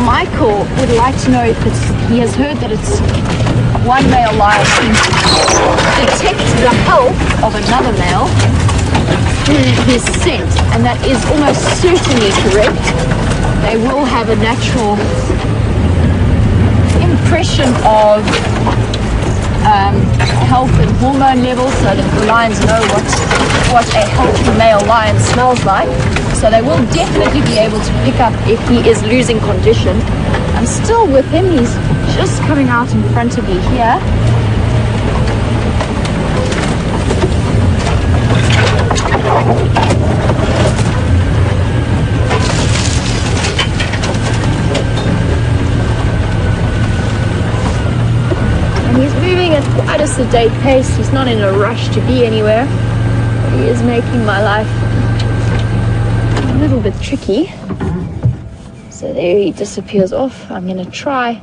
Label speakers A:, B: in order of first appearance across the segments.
A: Michael would like to know if he has heard that it's one male lion can detect the health of another male through his scent, and that is almost certainly correct. They will have a natural impression of health and hormone levels, so that the lions know what a healthy male lion smells like. So they will definitely be able to pick up if he is losing condition. I'm still with him. He's just coming out in front of me here. And he's moving at quite a sedate pace. He's not in a rush to be anywhere. He is making my life a little bit tricky. So there he disappears off. I'm going to try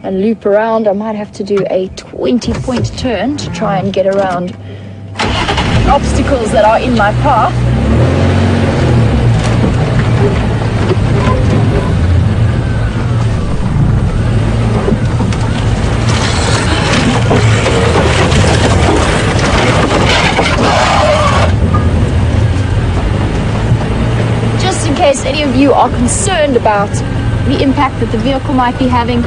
A: and loop around. I might have to do a 20-point turn to try and get around obstacles that are in my path. Just in case any of you are concerned about the impact that the vehicle might be having,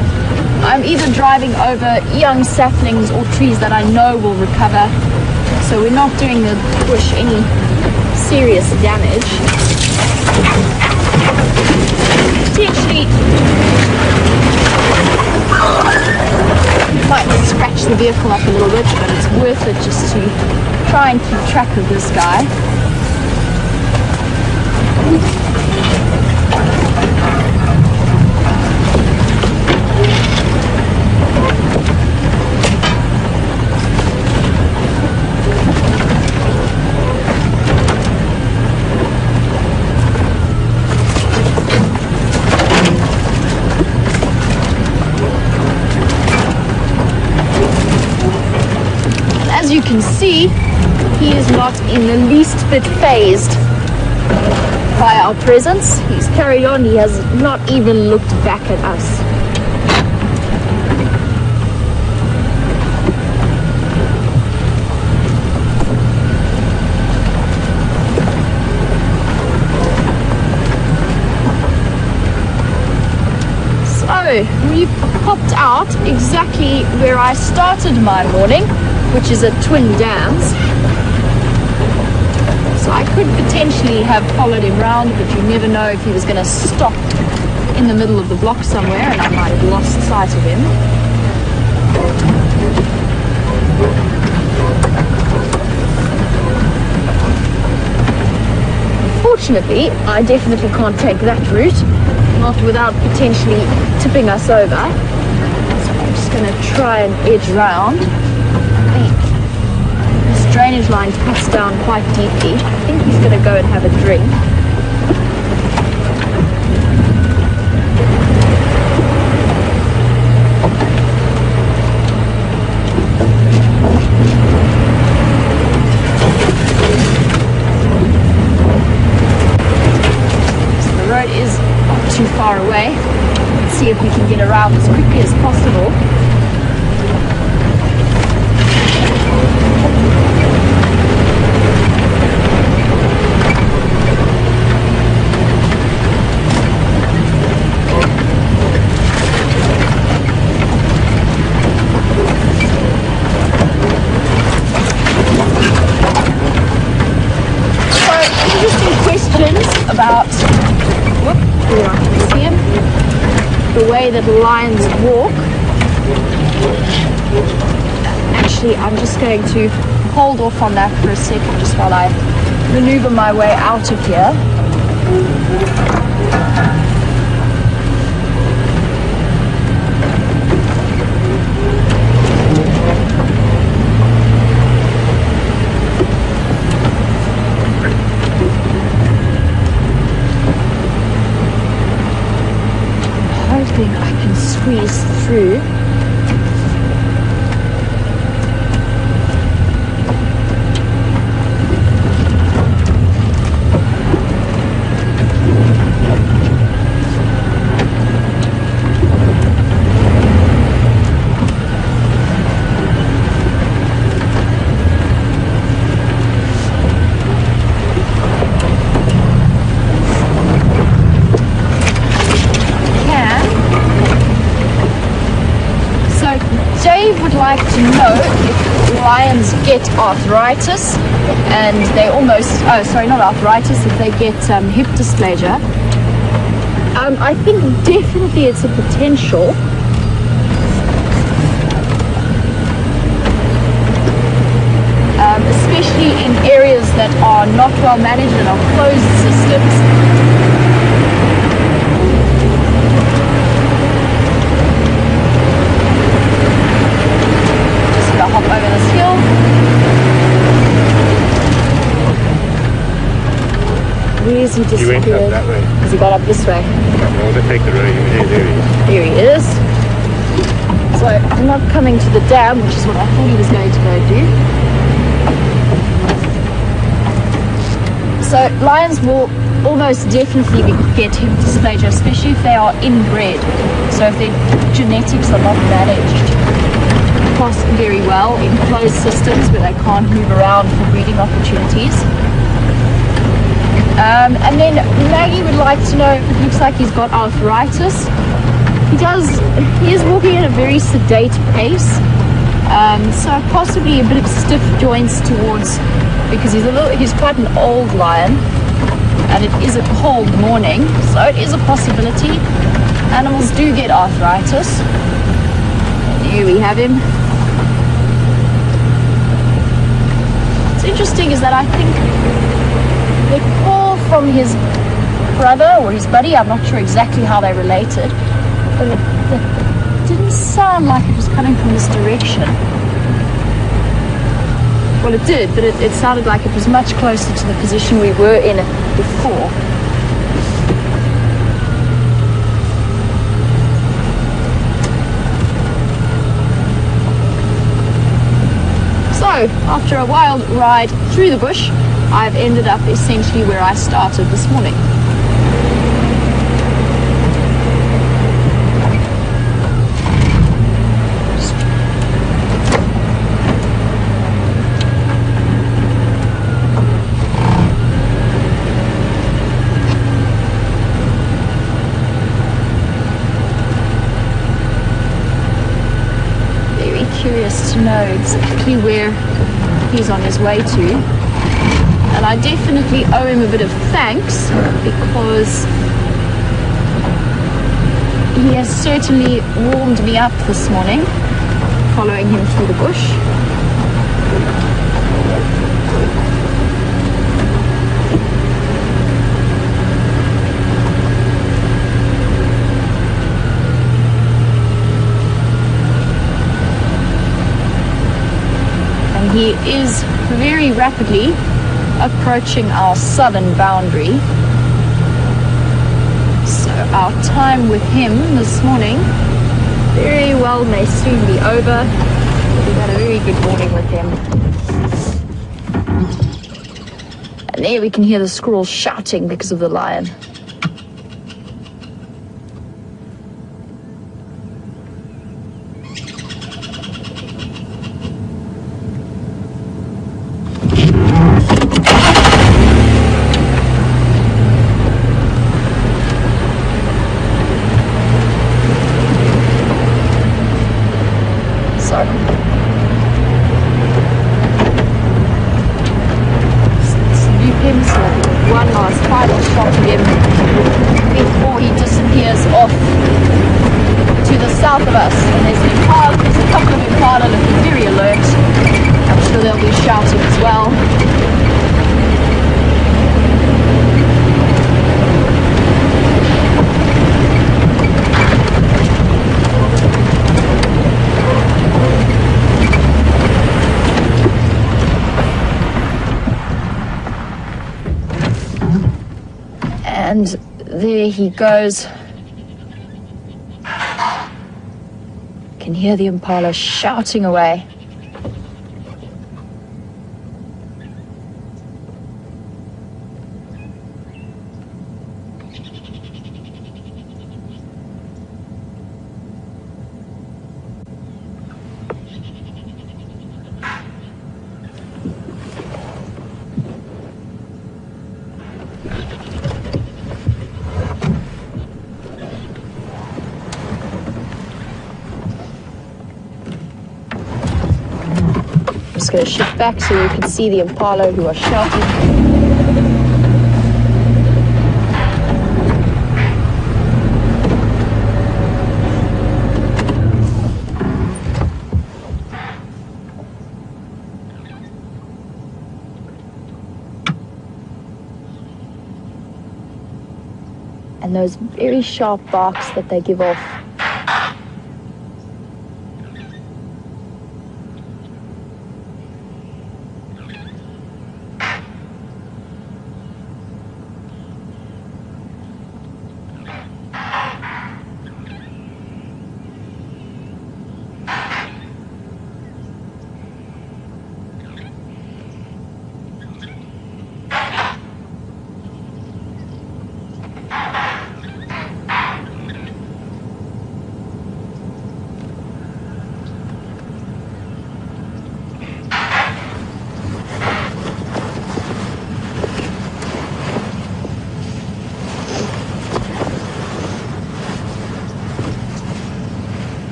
A: I'm either driving over young saplings or trees that I know will recover, so we're not doing the bush any serious damage. Potentially might scratch the vehicle up a little bit, but it's worth it just to try and keep track of this guy. As you can see, he is not in the least bit phased by our presence. He's carried on. He has not even looked back at us. So we popped out exactly where I started my morning, which is at Twin Dams. So I could potentially have followed him round, but you never know if he was going to stop in the middle of the block somewhere and I might have lost sight of him. Fortunately, I definitely can't take that route, not without potentially tipping us over. So I'm just going to try and edge round. This drainage line cuts down quite deeply. I think he's going to go and have a drink. So the road is not too far away. Let's see if we can get around as quickly as possible. About the way that lions walk. Actually, I'm just going to hold off on that for a second just while I maneuver my way out of here. I can squeeze through. would like to know if lions get arthritis, and they almost, oh sorry, not arthritis, if they get hip dysplasia. I think definitely it's a potential. Especially in areas that are not well managed and are closed systems. Just gonna hop over this hill. Where's he disappeared?
B: He went up that way.
A: Has he got up this way?
B: Well, they take the road. There he is.
A: Here he is. So I'm not coming to the dam, which is what I thought he was going to go do. So lions will almost definitely get hip dysplasia, especially if they are inbred. So if their genetics are not managed very well in closed systems where they can't move around for breeding opportunities. And then Maggie would like to know, it looks like he's got arthritis. He is walking at a very sedate pace. So possibly a bit of stiff joints towards, because he's quite an old lion, and it is a cold morning, so it is a possibility. Animals do get arthritis. And here we have him. What's interesting is that I think the call from his brother or his buddy, I'm not sure exactly how they related, but it didn't sound like it was coming from this direction. Well, it did, but it sounded like it was much closer to the position we were in before. So, after a wild ride through the bush, I've ended up essentially where I started this morning. Curious to know exactly where he's on his way to, and I definitely owe him a bit of thanks because he has certainly warmed me up this morning following him through the bush. He is very rapidly approaching our southern boundary. So our time with him this morning very well may soon be over. We've had a very good morning with him. And there we can hear the squirrels shouting because of the lion. One last final shot of him before he disappears off to the south of us. And there's a couple of impala looking very alert. I'm sure they'll be shouting as well. And there he goes. Can hear the impala shouting away. just going to shift back so you can see the impala who are shouting. And those very sharp barks that they give off.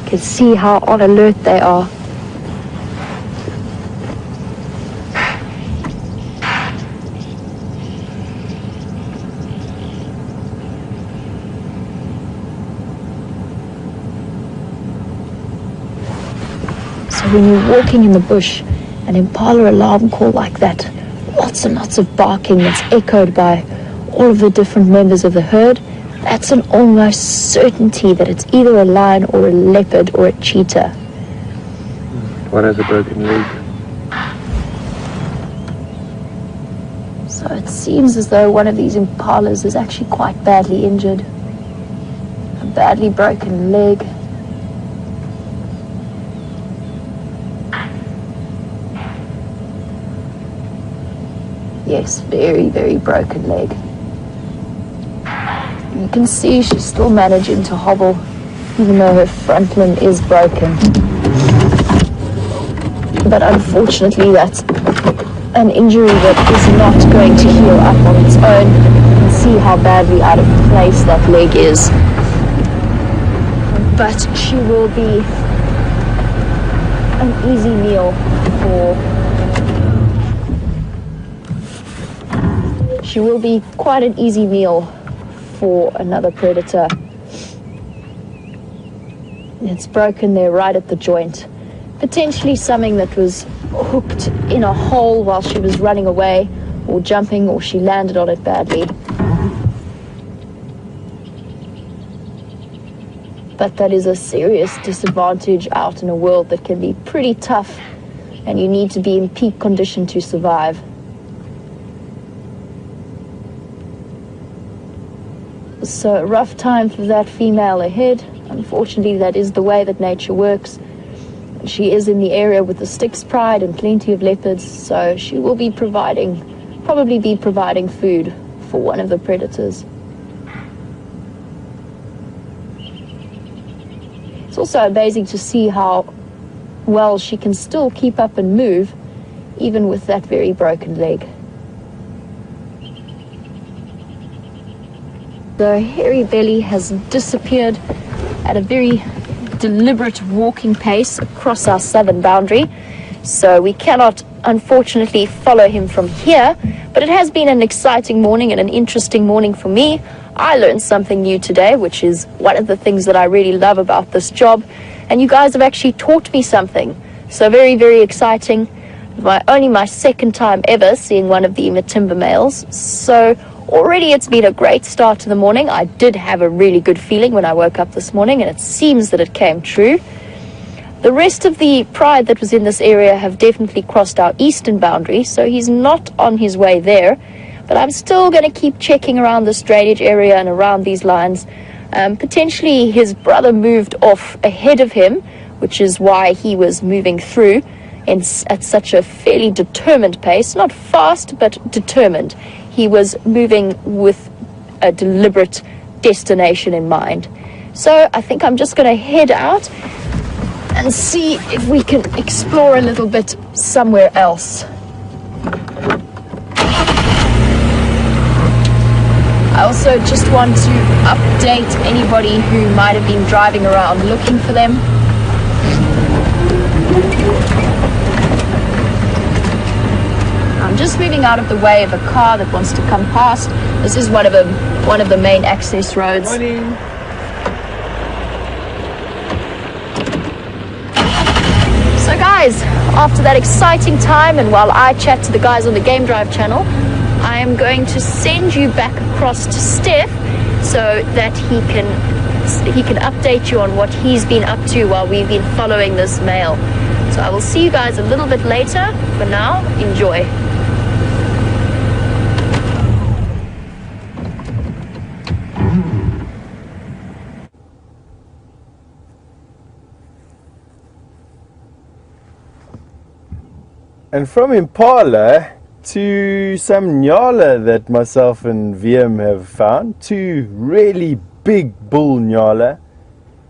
A: Can see how on alert they are. So when you're walking in the bush, an impala alarm call like that, lots and lots of barking that's echoed by all of the different members of the herd, that's an almost certainty that it's either a lion or a leopard or a cheetah.
B: One has a broken leg.
A: So it seems as though one of these impalas is actually quite badly injured. A badly broken leg. Yes, very, very broken leg. You can see she's still managing to hobble, even though her front limb is broken. But unfortunately, that's an injury that is not going to heal up on its own. You can see how badly out of place that leg is. But she will be an easy meal She will be quite an easy meal for another predator. It's broken there right at the joint. Potentially something that was hooked in a hole while she was running away or jumping, or she landed on it badly. But that is a serious disadvantage out in a world that can be pretty tough, and you need to be in peak condition to survive. So a rough time for that female ahead. Unfortunately, that is the way that nature works. She is in the area with the Styx pride and plenty of leopards, so she will be probably be providing food for one of the predators. It's also amazing to see how well she can still keep up and move, even with that very broken leg. The hairy belly has disappeared at a very deliberate walking pace across our southern boundary, so we cannot unfortunately follow him from here, but it has been an exciting morning and an interesting morning for me. I learned something new today, which is one of the things that I really love about this job, and you guys have actually taught me something, so very, very exciting. Only my second time ever seeing one of the Matimba males, so already it's been a great start to the morning. I did have a really good feeling when I woke up this morning, and it seems that it came true. The rest of the pride that was in this area have definitely crossed our eastern boundary, so he's not on his way there. But I'm still going to keep checking around this drainage area and around these lines. Potentially his brother moved off ahead of him, which is why he was moving through at such a fairly determined pace. Not fast, but determined. He was moving with a deliberate destination in mind. So I think I'm just going to head out and see if we can explore a little bit somewhere else. I also just want to update anybody who might have been driving around looking for them. just moving out of the way of a car that wants to come past. This is one of the main access roads.
B: Morning.
A: So guys, after that exciting time, and while I chat to the guys on the Game Drive channel, I am going to send you back across to Steph so that he can update you on what he's been up to while we've been following this male. So I will see you guys a little bit later. For now, enjoy.
C: And from Impala to some Nyala that myself and VM have found, 2 really big bull Nyala.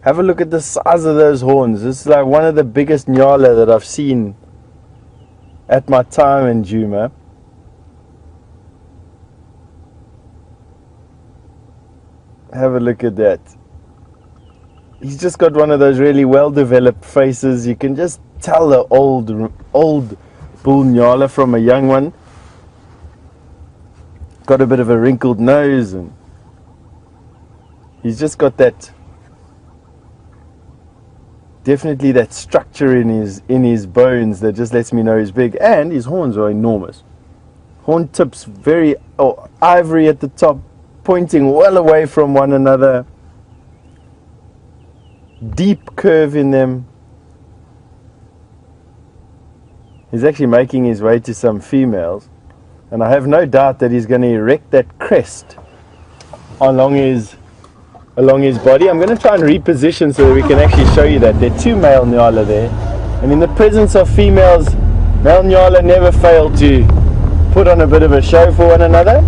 C: Have a look at the size of those horns. This is like one of the biggest Nyala that I've seen at my time in Djuma. Have a look at that. He's just got one of those really well developed faces. You can just tell the old bull Nyala from a young one. Got a bit of a wrinkled nose, and he's just got that, definitely that structure in his bones that just lets me know he's big. And his horns are enormous. Horn tips very ivory at the top, pointing well away from one another. Deep curve in them. He's actually making his way to some females, and I have no doubt that he's going to erect that crest along his body. I'm going to try and reposition so that we can actually show you that. There are 2 male Nyala there, and in the presence of females, male Nyala never fail to put on a bit of a show for one another.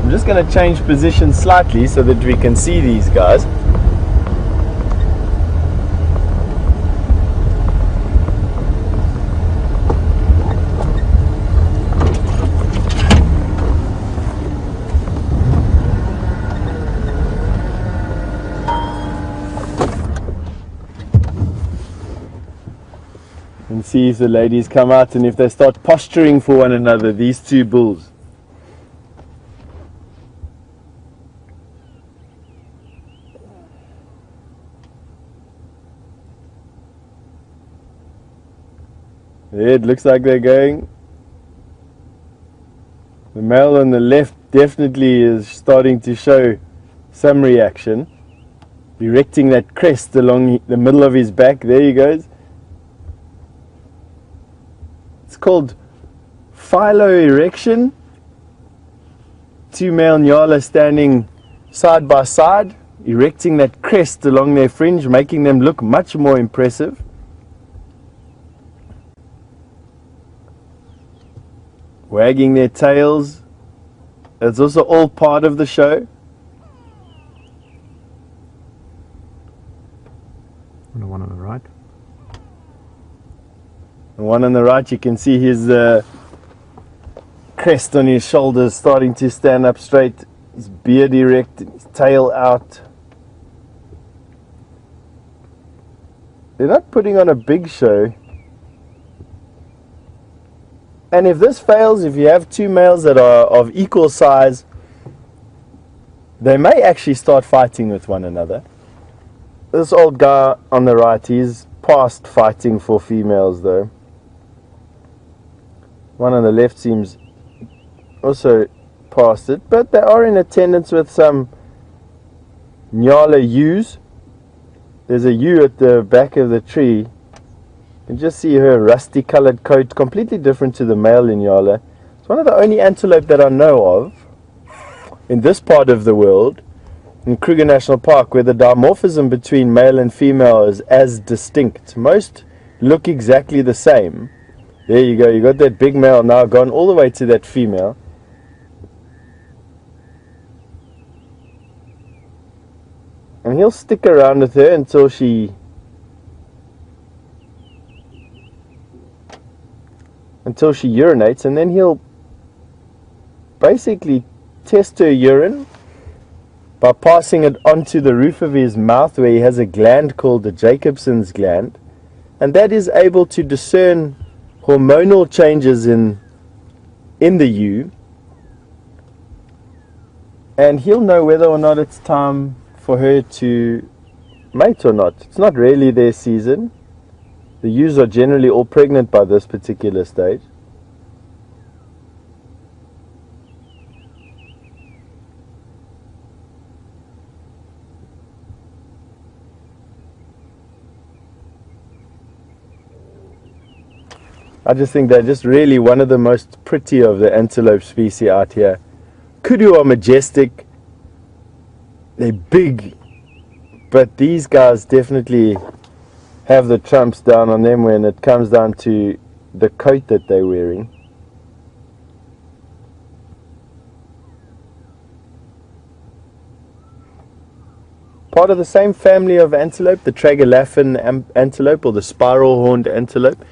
C: I'm just going to change position slightly so that we can see these guys. And see if the ladies come out and if they start posturing for one another, these 2 bulls. It looks like they're going. The male on the left definitely is starting to show some reaction, erecting that crest along the middle of his back. There he goes. It's called philo-erection. 2 male Nyala standing side by side, erecting that crest along their fringe, making them look much more impressive. Wagging their tails. That's also all part of the show.
B: And the one on the right.
C: The one on the right, you can see his crest on his shoulders starting to stand up straight, his beard erect, his tail out. They're not putting on a big show. And if this fails, if you have 2 males that are of equal size, they may actually start fighting with one another. This old guy on the right, he's past fighting for females though. One on the left seems also past it, but they are in attendance with some Nyala ewes. There's a ewe at the back of the tree. You can just see her rusty colored coat, completely different to the male in Nyala. It's one of the only antelope that I know of in this part of the world, in Kruger National Park, where the dimorphism between male and female is as distinct. Most look exactly the same. There you go, you got that big male now gone all the way to that female. And he'll stick around with her until she urinates, and then he'll basically test her urine by passing it onto the roof of his mouth, where he has a gland called the Jacobson's gland. and that is able to discern hormonal changes in the ewe, and he'll know whether or not it's time for her to mate or not. It's not really their season. The ewes are generally all pregnant by this particular stage. I just think they're just really one of the most pretty of the antelope species out here. Kudu are majestic, they're big, but these guys definitely have the trumps down on them when it comes down to the coat that they're wearing. Part of the same family of antelope, the tragelaphine antelope or the spiral-horned antelope.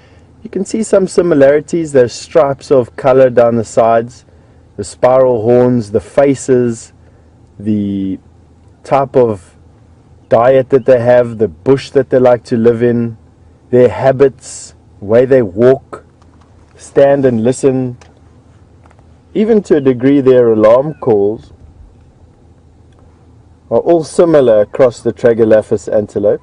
C: You can see some similarities. There's stripes of color down the sides, the spiral horns, the faces, the type of diet that they have, the bush that they like to live in, their habits, the way they walk, stand and listen, even to a degree their alarm calls are all similar across the tragelaphus antelope.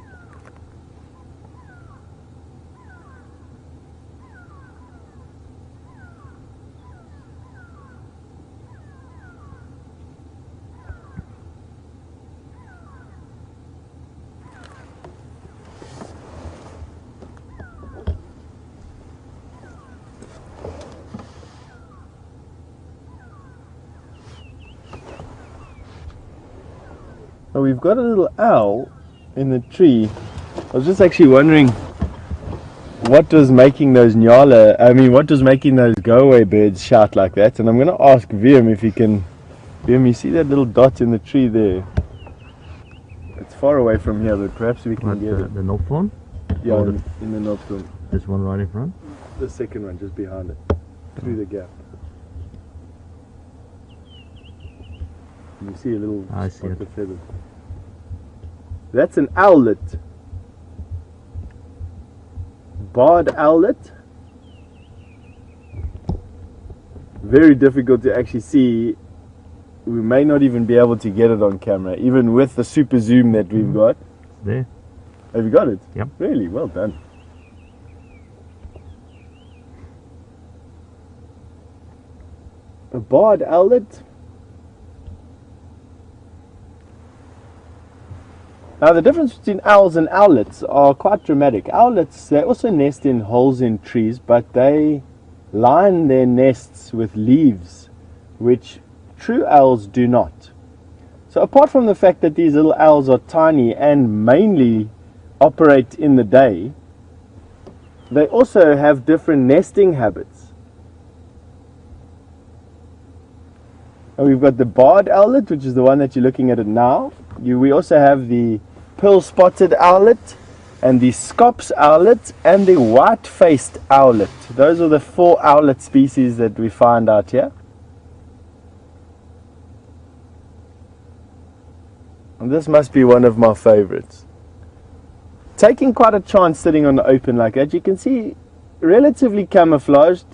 C: Now we've got a little owl in the tree. I was just actually wondering what was making those what was making those go-away birds shout like that, and I'm going to ask Viam if he can. Viam, you see that little dot in the tree there? It's far away from here, but perhaps we can get it.
B: The north one?
C: Yeah, in the north one.
B: This one right in front?
C: The second one, just behind it, through the gap. You see a little spot of feathers. That's an owlet. Barred owlet. Very difficult to actually see. We may not even be able to get it on camera, even with the super zoom that we've got.
B: There.
C: Have you got it?
B: Yep.
C: Really? Well done. A barred owlet. Now the difference between owls and owlets are quite dramatic. Owlets, they also nest in holes in trees, but they line their nests with leaves, which true owls do not. So apart from the fact that these little owls are tiny and mainly operate in the day, they also have different nesting habits. And we've got the barred owlet, which is the one that you're looking at it now. We also have the pearl-spotted owlet, and the scops owlet, and the white-faced owlet. Those are the 4 owlet species that we find out here. And this must be one of my favorites. Taking quite a chance sitting on the open like that. You can see relatively camouflaged.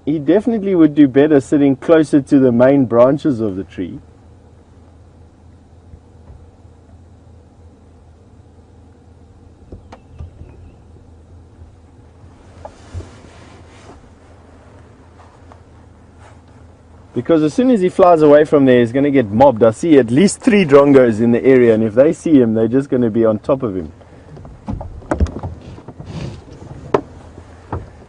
C: He definitely would do better sitting closer to the main branches of the tree. Because as soon as he flies away from there, he's going to get mobbed. I see at least 3 drongos in the area, and if they see him, they're just going to be on top of him.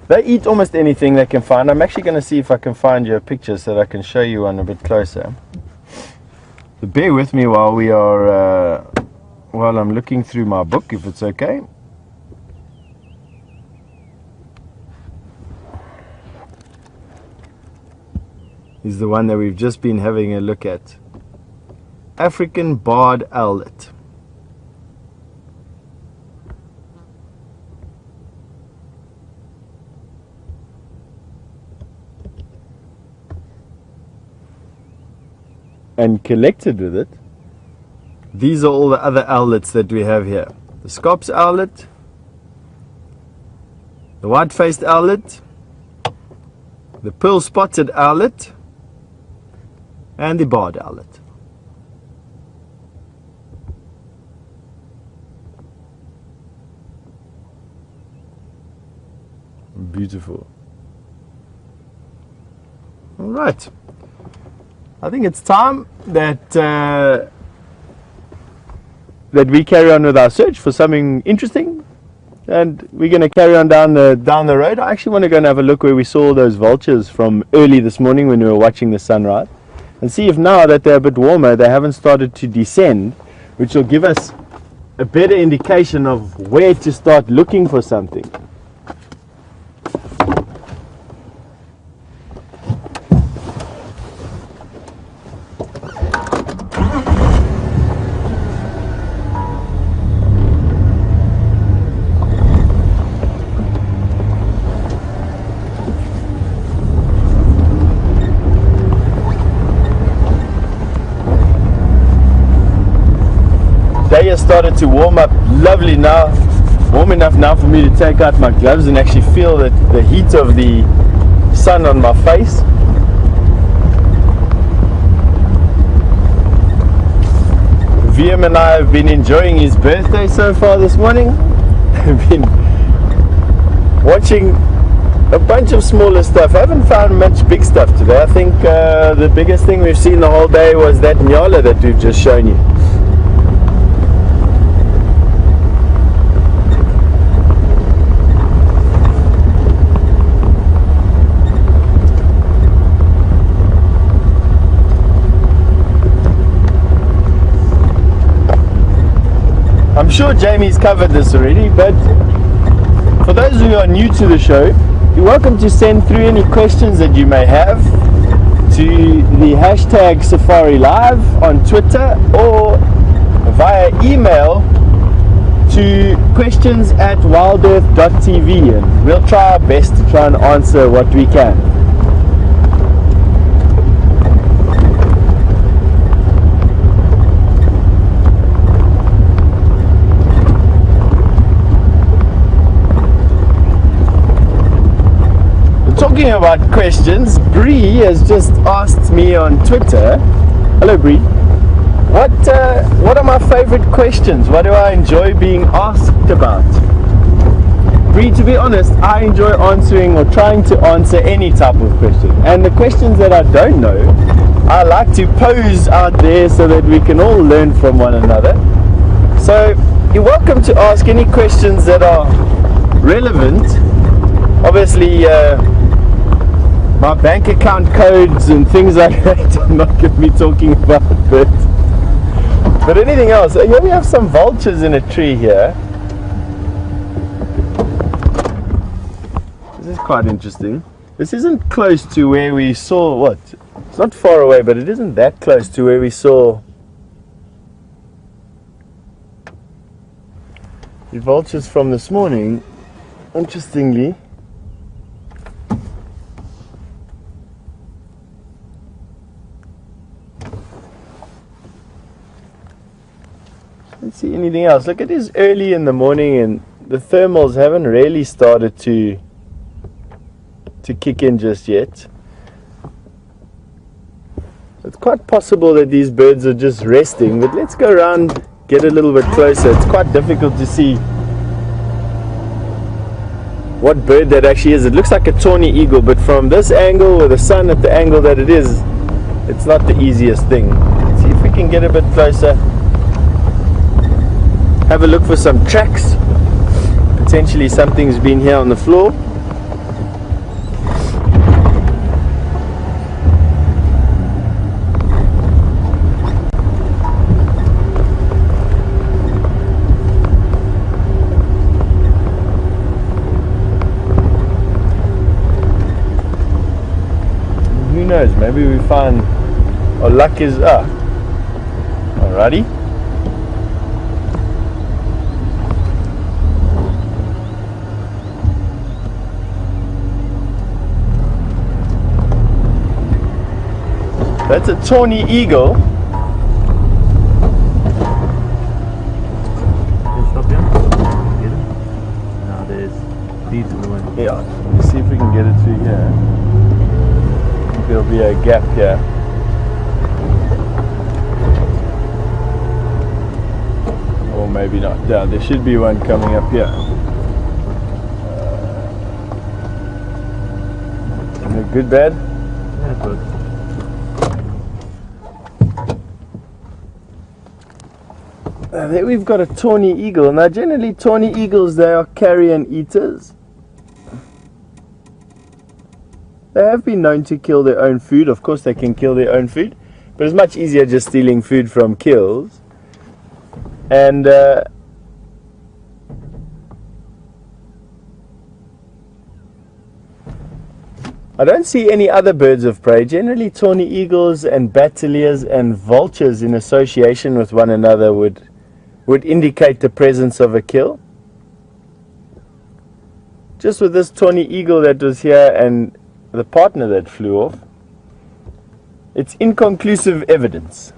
C: They eat almost anything they can find. I'm actually going to see if I can find you a picture so that I can show you one a bit closer. So bear with me while we are, while I'm looking through my book, if it's okay. Is the one that we've just been having a look at. African barred owlet. And connected with it, these are all the other owlets that we have here. The scops owlet, the white-faced owlet, the pearl-spotted owlet, and the barred owlet. Beautiful. All right. I think it's time that that we carry on with our search for something interesting, and we're going to carry on down the road. I actually want to go and have a look where we saw those vultures from early this morning when we were watching the sunrise, and see if now that they're a bit warmer they haven't started to descend, which will give us a better indication of where to start looking for something. Day has started to warm up lovely now, warm enough now for me to take out my gloves and actually feel the heat of the sun on my face. VM and I have been enjoying his birthday so far this morning. I've been watching a bunch of smaller stuff. I haven't found much big stuff today. I think the biggest thing we've seen the whole day was that nyala that we've just shown you. I'm sure Jamie's covered this already, but for those who are new to the show, you're welcome to send through any questions that you may have to the hashtag Safari Live on Twitter or via email to questions@WildEarthTV, and we'll try our best to try and answer what we can. Talking about questions, Bree has just asked me on Twitter, hello Bree, what are my favorite questions? What do I enjoy being asked about? Bree, to be honest, I enjoy answering or trying to answer any type of question, and the questions that I don't know, I like to pose out there so that we can all learn from one another. So you're welcome to ask any questions that are relevant. Obviously my bank account codes and things like that I'm not going to be talking about, but anything else. Here we have some vultures in a tree here. This is quite interesting. This isn't close to where we saw, what? It's not far away, but it isn't that close to where we saw the vultures from this morning. Interestingly, let's see anything else. Look, it is early in the morning and the thermals haven't really started to kick in just yet. It's quite possible that these birds are just resting, but let's go around, get a little bit closer. It's quite difficult to see what bird that actually is. It looks like a tawny eagle, but from this angle with the sun at the angle that it is, it's not the easiest thing. Let's see if we can get a bit closer. Have a look for some tracks. Potentially something's been here on the floor. Who knows, maybe we find our luck is up. Alrighty. That's a tawny eagle.
B: Stop here. Get him. Now there's These are the ones.
C: Yeah, let's see if we can get it through here. I think there'll be a gap here. Or maybe not. Yeah, there should be one coming up here. Good, bad?
B: Yeah, good.
C: There we've got a tawny eagle. Now generally tawny eagles, they are carrion eaters. They have been known to kill their own food. Of course they can kill their own food, but it's much easier just stealing food from kills. And I don't see any other birds of prey. Generally tawny eagles and bateliers and vultures in association with one another would indicate the presence of a kill. Just with this tawny eagle that was here and the partner that flew off, it's inconclusive evidence.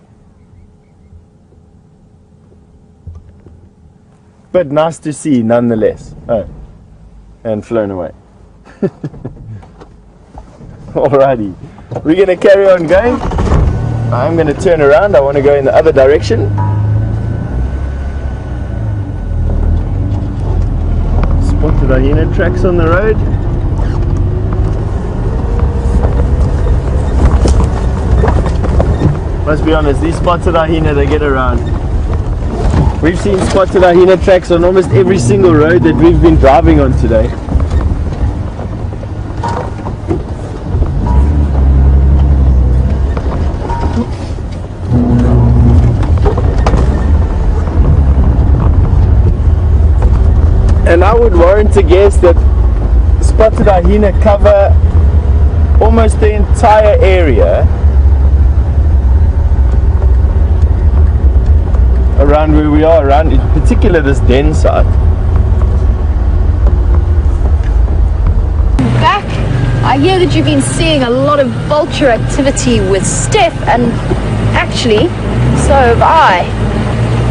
C: But nice to see nonetheless. Oh, and flown away. Alrighty, we're going to carry on going. I'm going to turn around. I want to go in the other direction. Spotted hyena tracks on the road. Must be honest, these spotted hyena, they get around. We've seen spotted hyena tracks on almost every single road that we've been driving on today. And I would warrant to guess that spotted hyena cover almost the entire area around where we are, around in particular this den site.
A: Back, I hear that you've been seeing a lot of vulture activity with Steph, and actually, so have I.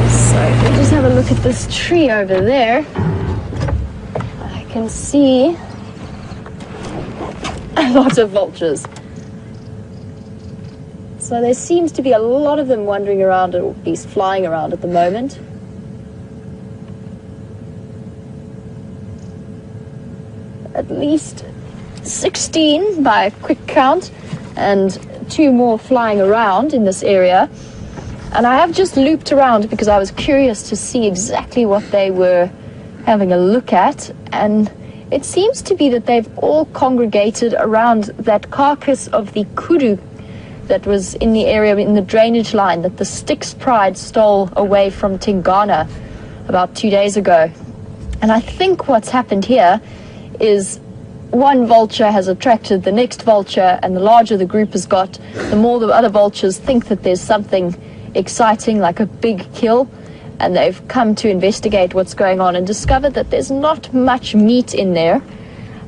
A: So we'll just have a look at this tree over there. I can see a lot of vultures. So there seems to be a lot of them wandering around, or at least flying around at the moment. At least 16 by a quick count, and 2 more flying around in this area. And I have just looped around because I was curious to see exactly what they were having a look at, and it seems to be that they've all congregated around that carcass of the kudu that was in the area, in the drainage line, that the Styx Pride stole away from Tingana about 2 days ago. And I think what's happened here is one vulture has attracted the next vulture, and the larger the group has got, the more the other vultures think that there's something exciting, like a big kill, and they've come to investigate what's going on and discovered that there's not much meat in there.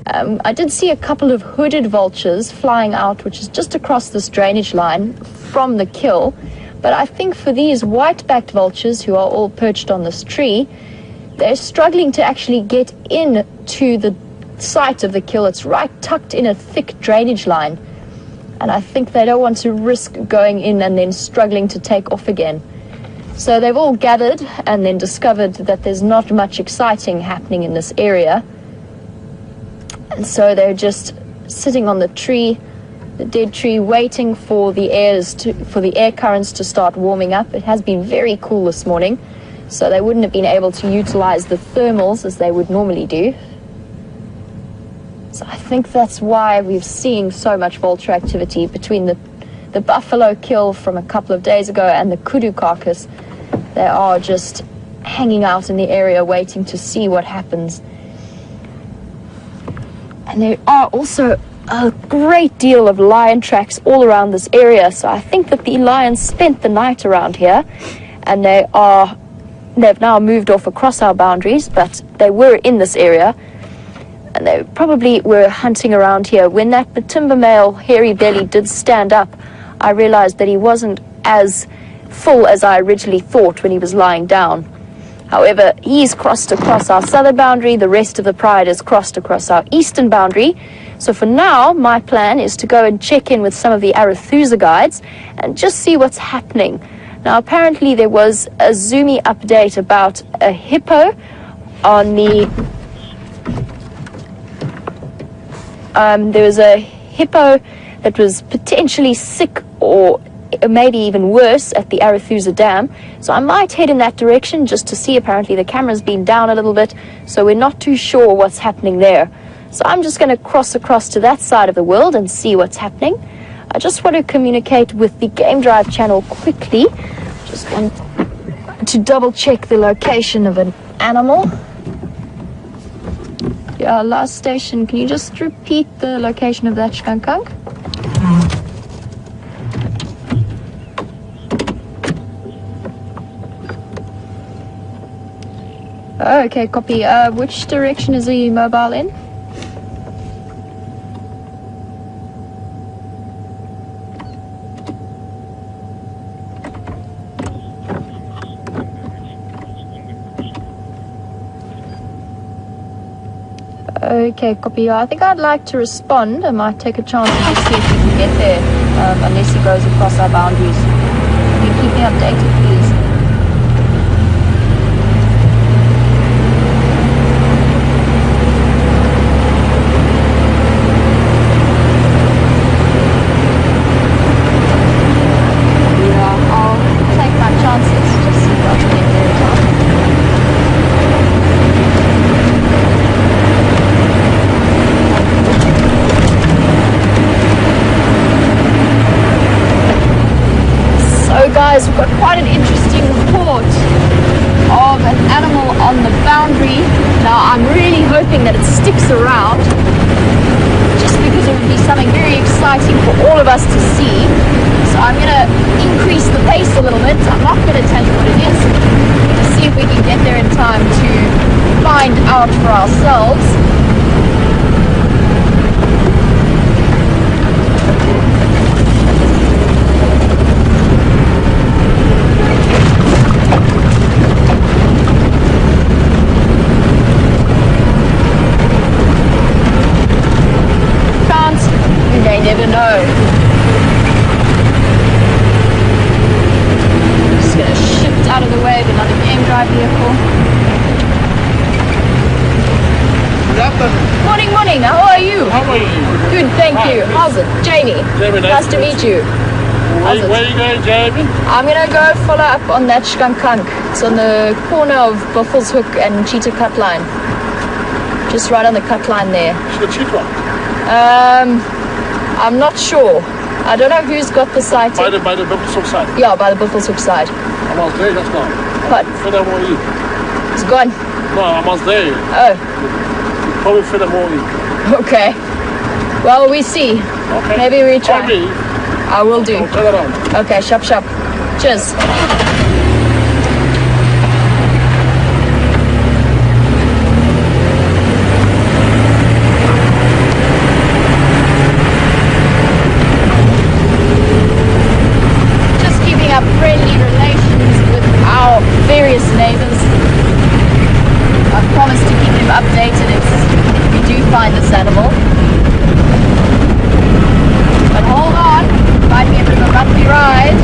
A: I did see a couple of hooded vultures flying out, which is just across this drainage line from the kill. But I think for these white-backed vultures, who are all perched on this tree, they're struggling to actually get in to the site of the kill. It's right tucked in a thick drainage line. And I think they don't want to risk going in and then struggling to take off again. So they've all gathered and then discovered that there's not much exciting happening in this area. And so they're just sitting on the tree, the dead tree, waiting for the air currents to start warming up. It has been very cool this morning, so they wouldn't have been able to utilize the thermals as they would normally do. So I think that's why we're seeing so much vulture activity between the buffalo kill from a couple of days ago and the kudu carcass. They are just hanging out in the area waiting to see what happens. And there are also a great deal of lion tracks all around this area. So I think that the lions spent the night around here, and they've now moved off across our boundaries, but they were in this area, and they probably were hunting around here. When that Matimba male hairy belly did stand up, I realized that he wasn't as full as I originally thought when he was lying down. However, he's crossed across our southern boundary. The rest of the pride is crossed across our eastern boundary. So for now, my plan is to go and check in with some of the Arethusa guides and just see what's happening. Now, apparently there was a Zoomy update about a hippo on the... there was a hippo that was potentially sick or maybe even worse at the Arethusa Dam. So I might head in that direction just to see. Apparently the camera's been down a little bit, so we're not too sure what's happening there. So I'm just going to cross across to that side of the world and see what's happening. I just want to communicate with the Game Drive channel quickly. Just want to double check the location of an animal. Yeah, last station, can you just repeat the location of that skunkunk? Oh, okay, copy. Which direction is the mobile in? Okay, copy. I think I'd like to respond. I might take a chance to just see if we can get there, unless he goes across our boundaries. Can you keep me updated, please? Yeah, I'll take my chances, just see if I can get there in time. So guys, we've got quite an interesting report of an animal on the boundary. Now I'm really hoping that it sticks around, just because it would be something very exciting for all of us to see. So I'm going to increase the pace a little bit. I'm not going to tell you what it is, to see if we can get there in time to find out for ourselves. Never know. Just gonna shift out of the way of another Game Drive vehicle. Morning, morning. How are you?
D: How are you?
A: Good, thank you. How's it? Jamie. Nice to meet you.
D: Where are you going, Jamie?
A: I'm gonna go follow up on that skunkunk. It's on the corner of Buffels Hook and Cheetah cut line. Just right on the cut line there.
D: The Cheetah?
A: I'm not sure. I don't know who's got the sighting.
D: By the Buffels Hook side?
A: Yeah, by the Buffels Hook side.
D: I'm almost there just now.
A: But
D: Further more in.
A: it's gone.
D: No, I'm almost there.
A: Oh,
D: Probably further more in.
A: okay. Well, we see.
D: Okay.
A: Maybe we try.
D: Call me.
A: I will do.
D: I'll turn around.
A: Okay, shop, shop. Cheers. Up friendly relations with our various neighbors. I've promised to keep them updated if we do find this animal. But hold on, might be a bit of a bumpy ride.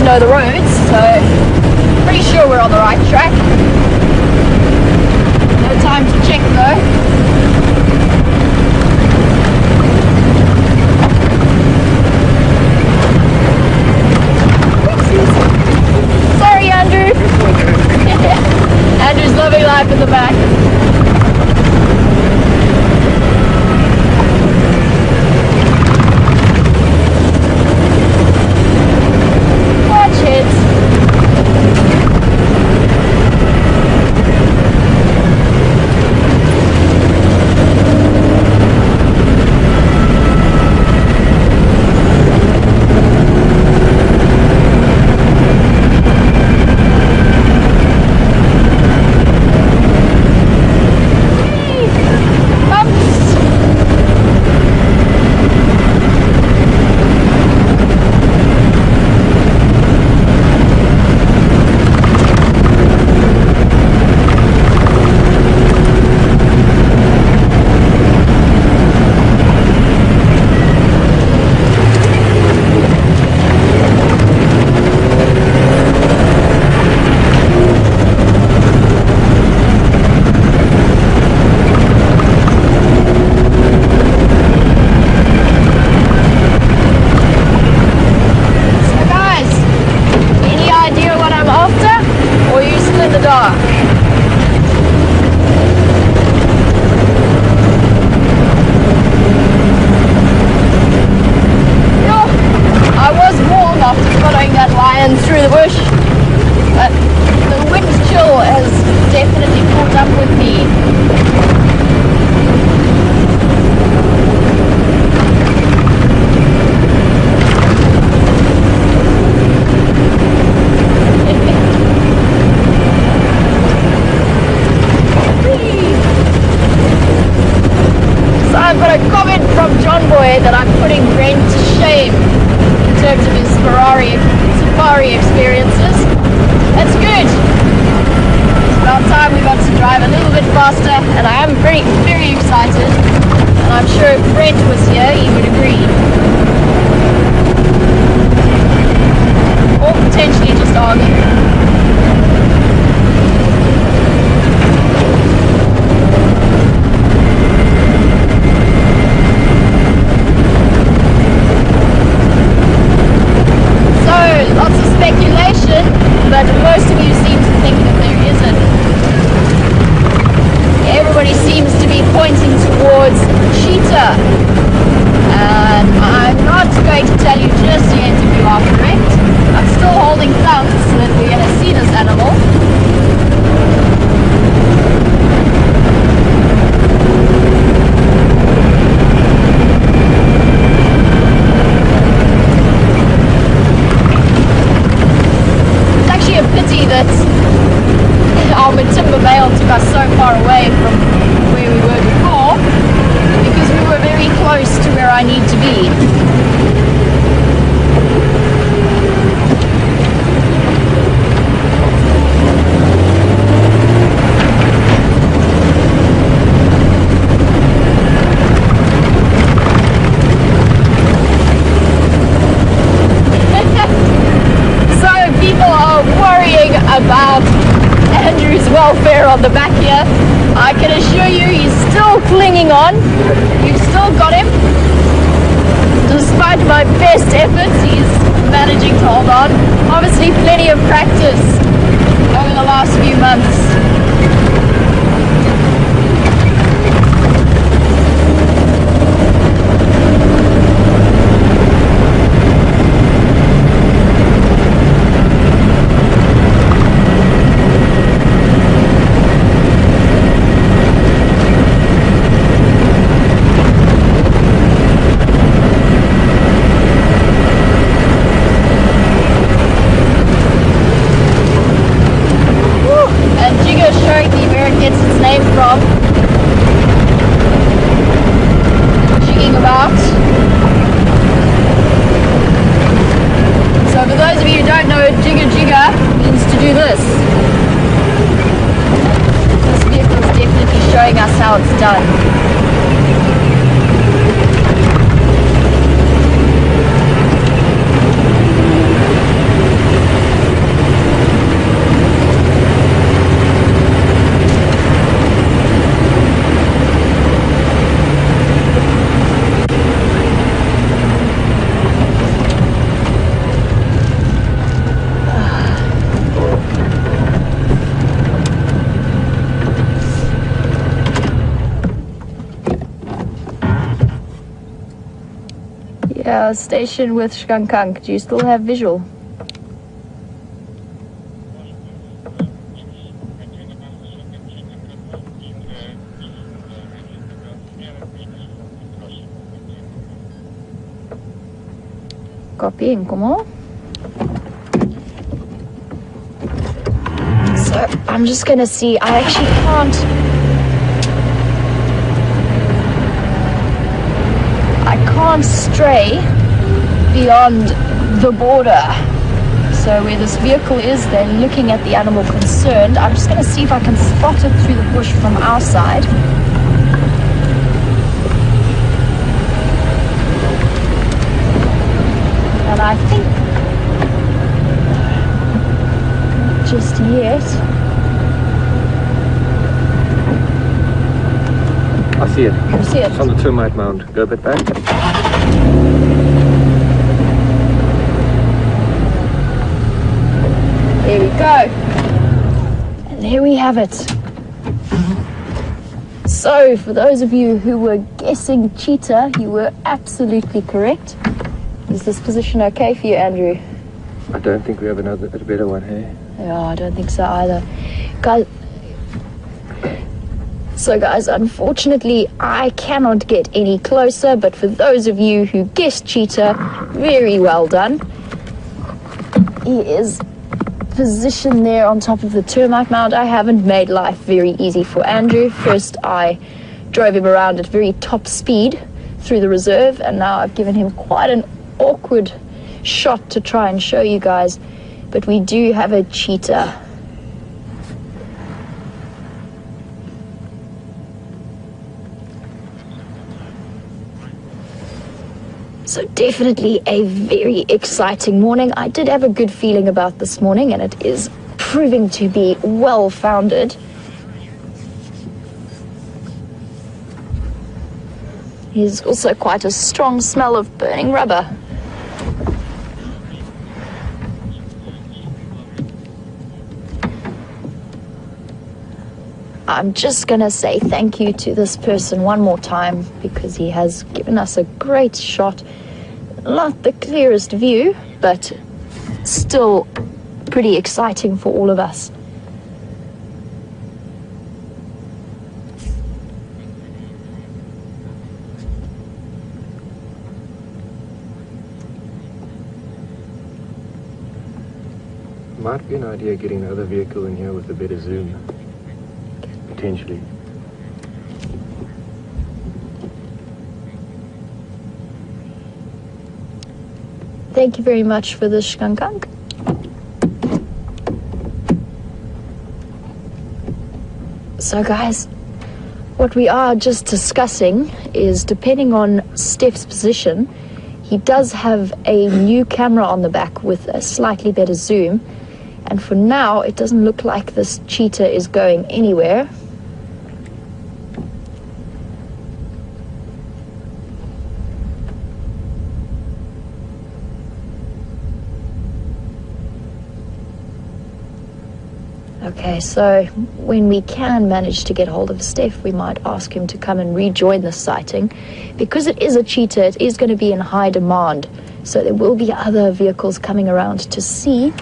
A: to know the roads, so pretty sure we're on the right track. No time to check though. Sorry, Andrew. Andrew's loving life in the back. Watch it. Through the bush, but the wind chill has definitely caught up with me. So I've got a comment from John Boy that I'm putting Brent to shame in terms of his safari experiences. That's good. It's about time we got to drive a little bit faster, and I am very excited. And I'm sure if Brent was here, he would agree. Or potentially just argue. Lots of speculation, but most of you seem to think that there isn't. Everybody seems to be pointing towards Cheetah, and I'm not going to tell you just yet if you are correct. I'm still holding thumbs that we're going to see this animal. That our timber bale took us so far away from where we were before, because we were very close to where I need to be. About Andrew's welfare on the back here. I can assure you he's still clinging on. You've still got him. Despite my best efforts, he's managing to hold on. Obviously plenty of practice over the last few months. Showing us how it's done. Yeah, station with Shkankunk. Do you still have visual? Copying, come on. So I'm just gonna see. I actually can't stray beyond the border. So where this vehicle is, they're looking at the animal concerned. I'm just gonna see if I can spot it through the bush from our side. And I think just yet.
B: I see it.
A: You see it?
B: It's on the termite mound. Go a bit back.
A: There we go. And there we have it. So, for those of you who were guessing cheetah, you were absolutely correct. Is this position okay for you, Andrew?
B: I don't think we have a better one, hey?
A: Yeah, I don't think so either. Guys, unfortunately, I cannot get any closer, but for those of you who guessed cheetah, very well done. He is positioned there on top of the termite mound. I haven't made life very easy for Andrew. First, I drove him around at very top speed through the reserve, and now I've given him quite an awkward shot to try and show you guys. But we do have a cheetah. So definitely a very exciting morning. I did have a good feeling about this morning, and it is proving to be well-founded. There's also quite a strong smell of burning rubber. I'm just going to say thank you to this person one more time because he has given us a great shot. Not the clearest view, but still pretty exciting for all of us.
B: Might be an idea getting the other vehicle in here with a better zoom. Potentially.
A: Thank you very much for the shkankunk. So guys, what we are just discussing is, depending on Steph's position, he does have a new camera on the back with a slightly better zoom, and for now it doesn't look like this cheetah is going anywhere. Okay, so when we can manage to get hold of Steph, we might ask him to come and rejoin the sighting. Because it is a cheetah, it is going to be in high demand, so there will be other vehicles coming around to see.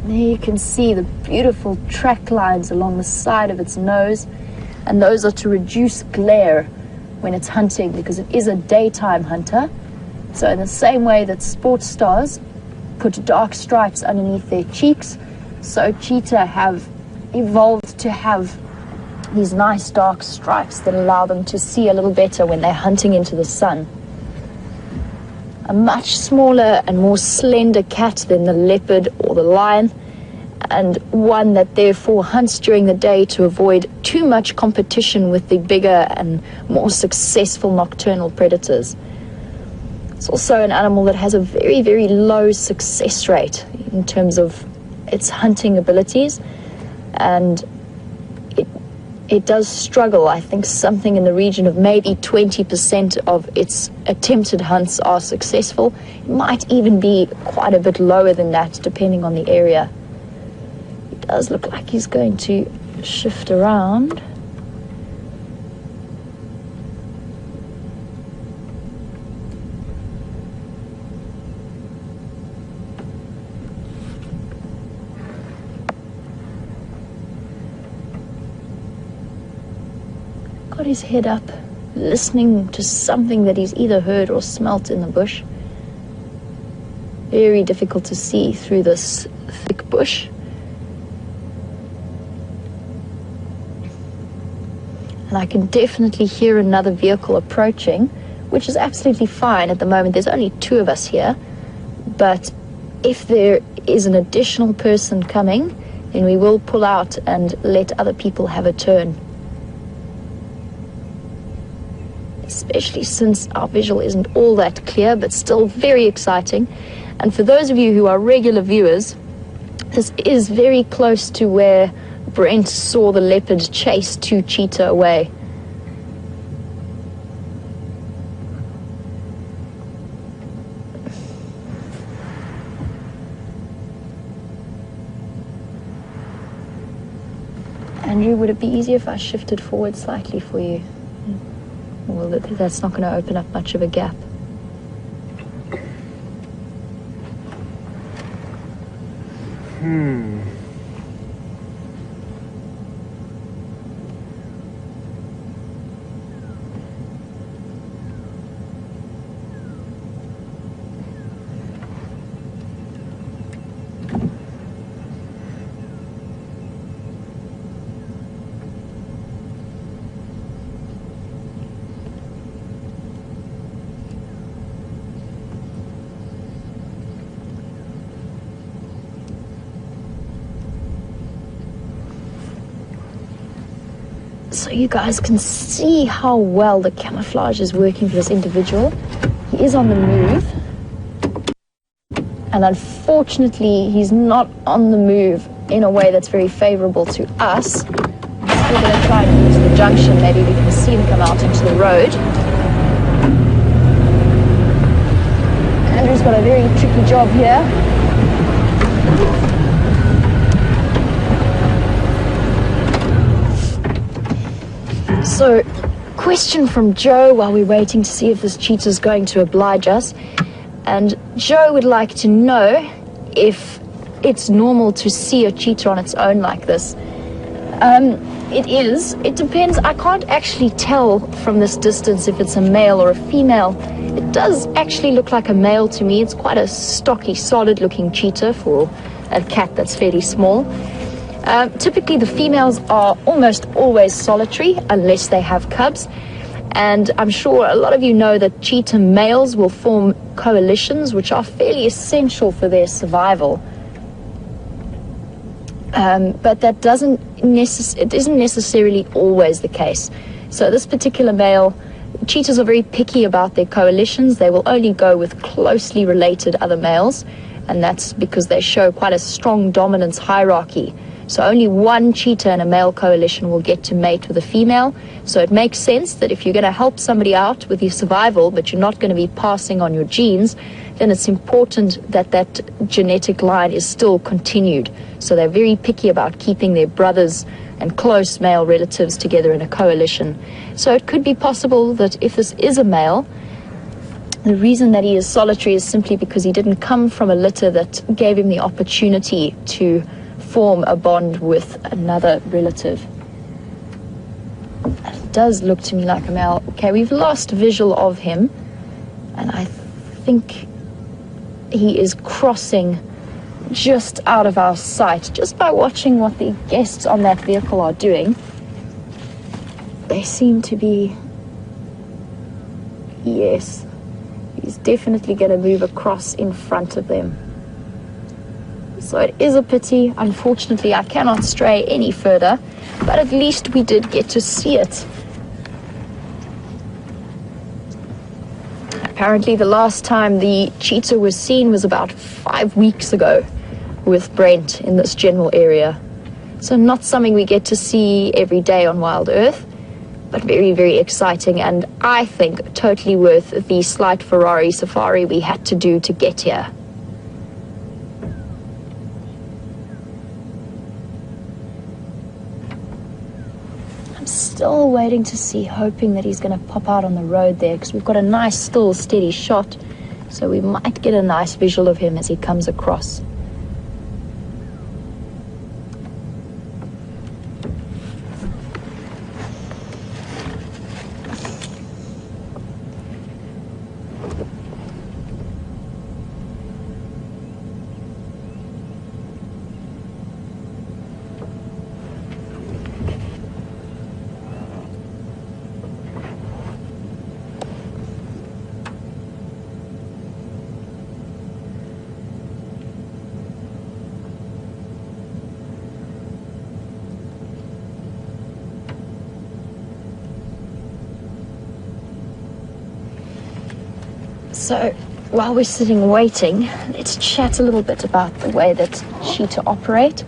A: And there you can see the beautiful track lines along the side of its nose, and those are to reduce glare when it's hunting, because it is a daytime hunter. So in the same way that sports stars put dark stripes underneath their cheeks, so cheetah have evolved to have these nice dark stripes that allow them to see a little better when they're hunting into the sun. A much smaller and more slender cat than the leopard or the lion, and one that therefore hunts during the day to avoid too much competition with the bigger and more successful nocturnal predators. It's also an animal that has a very, very low success rate in terms of its hunting abilities, and it does struggle. I think something in the region of maybe 20% of its attempted hunts are successful. It might even be quite a bit lower than that, depending on the area. It does look like he's going to shift around. got his head up, listening to something that he's either heard or smelt in the bush. Very difficult to see through this thick bush. And I can definitely hear another vehicle approaching, which is absolutely fine at the moment. There's only 2 of us here. But if there is an additional person coming, then we will pull out and let other people have a turn. Especially since our visual isn't all that clear, but still very exciting. And for those of you who are regular viewers, this is very close to where Brent saw the leopard chase 2 cheetah away. Andrew, would it be easier if I shifted forward slightly for you? Well, that's not going to open up much of a gap. So you guys can see how well the camouflage is working for this individual. He is on the move. And unfortunately, he's not on the move in a way that's very favorable to us. We're going to try and use the junction. Maybe we can see him come out into the road. Andrew's got a very tricky job here. So, question from Joe while we're waiting to see if this cheetah's going to oblige us. And Joe would like to know if it's normal to see a cheetah on its own like this. It is. It depends. I can't actually tell from this distance if it's a male or a female. It does actually look like a male to me. It's quite a stocky, solid-looking cheetah for a cat that's fairly small. Typically, the females are almost always solitary unless they have cubs. And I'm sure a lot of you know that cheetah males will form coalitions, which are fairly essential for their survival. But that it isn't necessarily always the case. So this particular male, cheetahs are very picky about their coalitions. They will only go with closely related other males, and that's because they show quite a strong dominance hierarchy. So only one cheetah in a male coalition will get to mate with a female. So it makes sense that if you're going to help somebody out with your survival, but you're not going to be passing on your genes, then it's important that that genetic line is still continued. So they're very picky about keeping their brothers and close male relatives together in a coalition. So it could be possible that if this is a male, the reason that he is solitary is simply because he didn't come from a litter that gave him the opportunity to form a bond with another relative. It does look to me like a male. Okay, we've lost visual of him, and I think he is crossing just out of our sight. Just by watching what the guests on that vehicle are doing, they seem to be... Yes, he's definitely going to move across in front of them. So it is a pity. Unfortunately, I cannot stray any further, but at least we did get to see it. Apparently, the last time the cheetah was seen was about 5 weeks ago with Brent in this general area. So not something we get to see every day on Wild Earth, but very, very exciting, and I think totally worth the slight Ferrari safari we had to do to get here. Still waiting to see, hoping that he's going to pop out on the road there, because we've got a nice, still, steady shot, so we might get a nice visual of him as he comes across. So while we're sitting waiting, let's chat a little bit about the way that cheetah operate.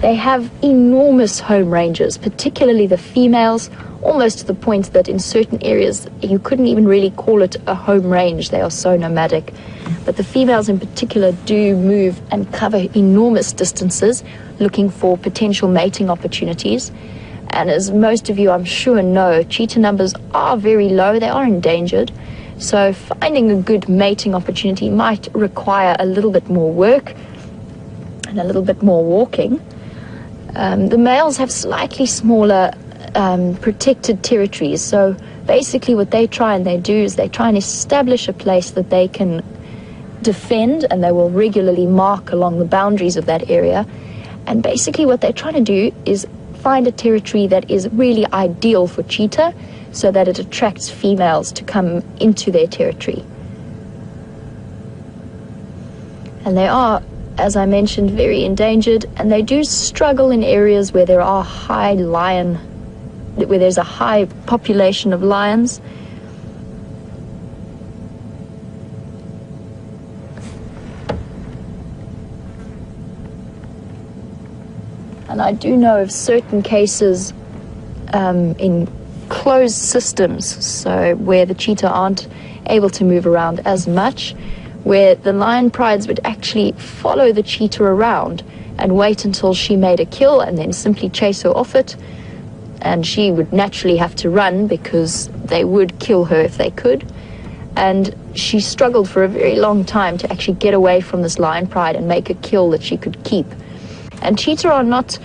A: They have enormous home ranges, particularly the females, almost to the point that in certain areas you couldn't even really call it a home range. They are so nomadic. But the females in particular do move and cover enormous distances looking for potential mating opportunities. And as most of you I'm sure know, cheetah numbers are very low. They are endangered. So finding a good mating opportunity might require a little bit more work and a little bit more walking. The males have slightly smaller protected territories. So basically what they do is they try and establish a place that they can defend, and they will regularly mark along the boundaries of that area. And basically what they're trying to do is find a territory that is really ideal for cheetah so that it attracts females to come into their territory. And they are, as I mentioned, very endangered, and they do struggle in areas where there are where there's a high population of lions. And I do know of certain cases in closed systems, so where the cheetah aren't able to move around as much, where the lion prides would actually follow the cheetah around and wait until she made a kill and then simply chase her off it. And she would naturally have to run because they would kill her if they could. And she struggled for a very long time to actually get away from this lion pride and make a kill that she could keep. And cheetah are not,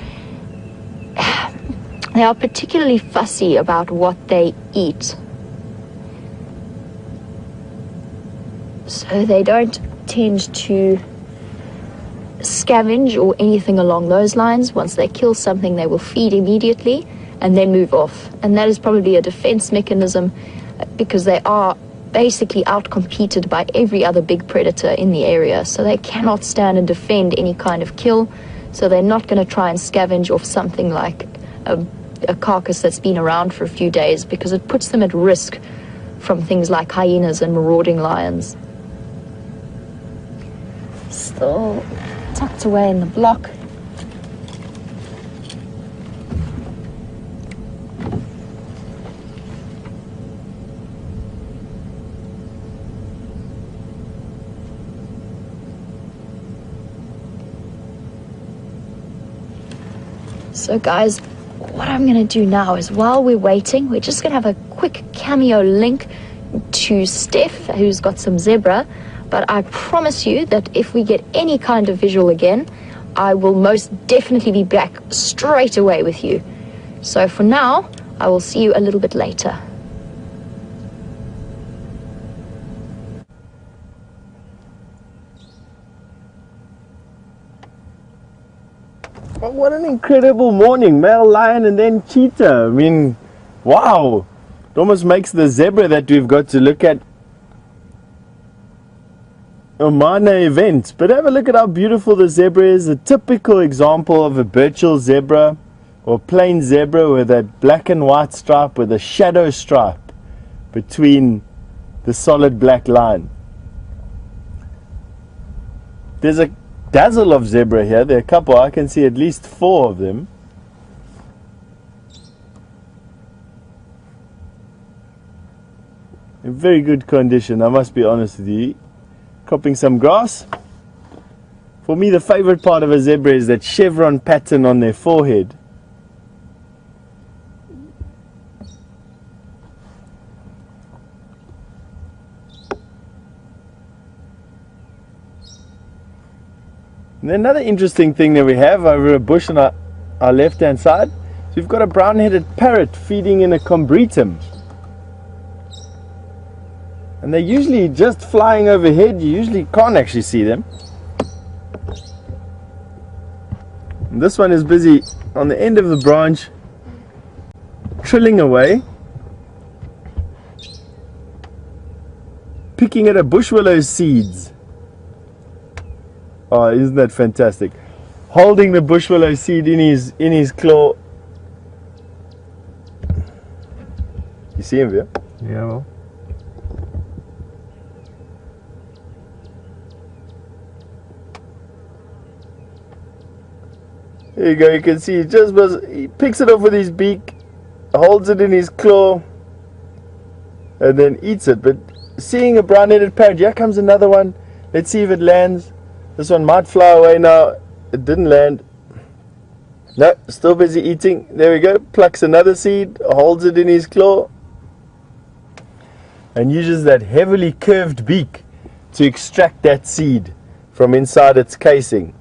A: they are particularly fussy about what they eat. So they don't tend to scavenge or anything along those lines. Once they kill something, they will feed immediately and then move off. And that is probably a defense mechanism because they are basically outcompeted by every other big predator in the area. So they cannot stand and defend any kind of kill. So they're not going to try and scavenge off something like a carcass that's been around for a few days, because it puts them at risk from things like hyenas and marauding lions. Still tucked away in the block. So guys, what I'm going to do now is, while we're waiting, we're just going to have a quick cameo link to Steph, who's got some zebra. But I promise you that if we get any kind of visual again, I will most definitely be back straight away with you. So for now, I will see you a little bit later.
C: Oh, what an incredible morning. Male lion and then cheetah. I mean, wow. It almost makes the zebra that we've got to look at a minor event. But have a look at how beautiful the zebra is. A typical example of a Birchall zebra or plain zebra with that black and white stripe with a shadow stripe between the solid black line. There's a dazzle of zebra here. There are a couple. I can see at least 4 of them. In very good condition, I must be honest with you. Cropping some grass. For me, the favorite part of a zebra is that chevron pattern on their forehead. And then another interesting thing that we have over a bush on our left hand side is we've got a brown-headed parrot feeding in a combretum. And they're usually just flying overhead. You usually can't actually see them. And this one is busy on the end of the branch, trilling away, picking at a bush willow seeds. Oh, isn't that fantastic? Holding the bush willow seed in his claw. You see him here?
B: Yeah, well.
C: There you go, you can see he picks it up with his beak, holds it in his claw, and then eats it. But seeing a brown-headed parrot, here comes another one. Let's see if it lands. This one might fly away now. It didn't land. No, still busy eating. There we go. Plucks another seed, holds it in his claw, and uses that heavily curved beak to extract that seed from inside its casing.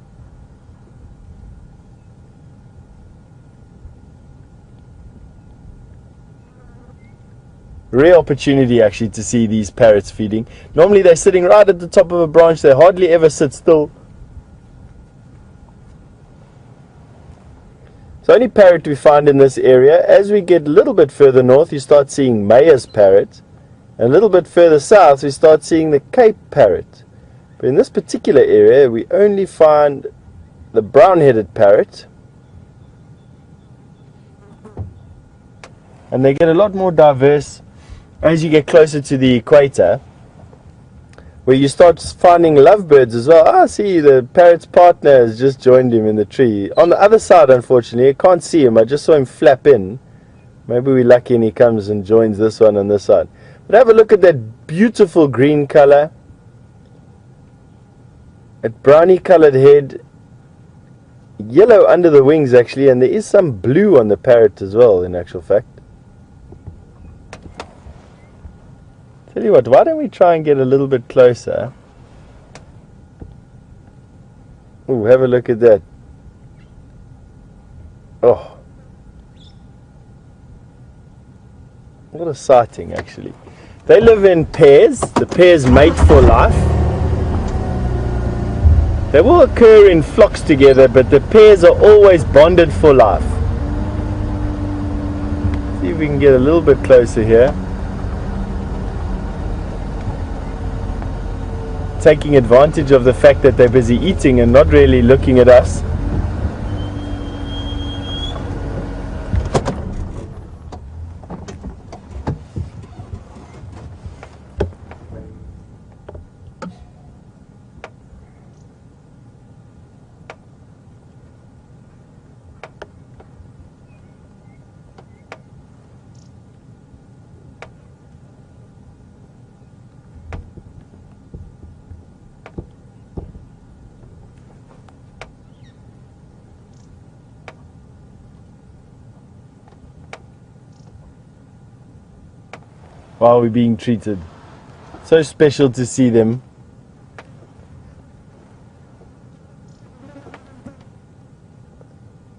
C: Rare opportunity actually to see these parrots feeding. Normally they're sitting right at the top of a branch. They hardly ever sit still. It's the only parrot we find in this area. As we get a little bit further north, you start seeing Mayer's parrot. And a little bit further south, we start seeing the Cape parrot. But in this particular area, we only find the brown-headed parrot. And they get a lot more diverse as you get closer to the equator, where you start finding lovebirds as well. Ah, see, the parrot's partner has just joined him in the tree. On the other side, unfortunately, I can't see him. I just saw him flap in. Maybe we're lucky and he comes and joins this one on this side. But have a look at that beautiful green color. That brownie colored head. Yellow under the wings, actually, and there is some blue on the parrot as well, in actual fact. Tell you what, why don't we try and get a little bit closer? Ooh, have a look at that. Oh. What a sighting, actually. They live in pairs. The pairs mate for life. They will occur in flocks together, but the pairs are always bonded for life. See if we can get a little bit closer here. Taking advantage of the fact that they're busy eating and not really looking at us. While we're being treated. So special to see them.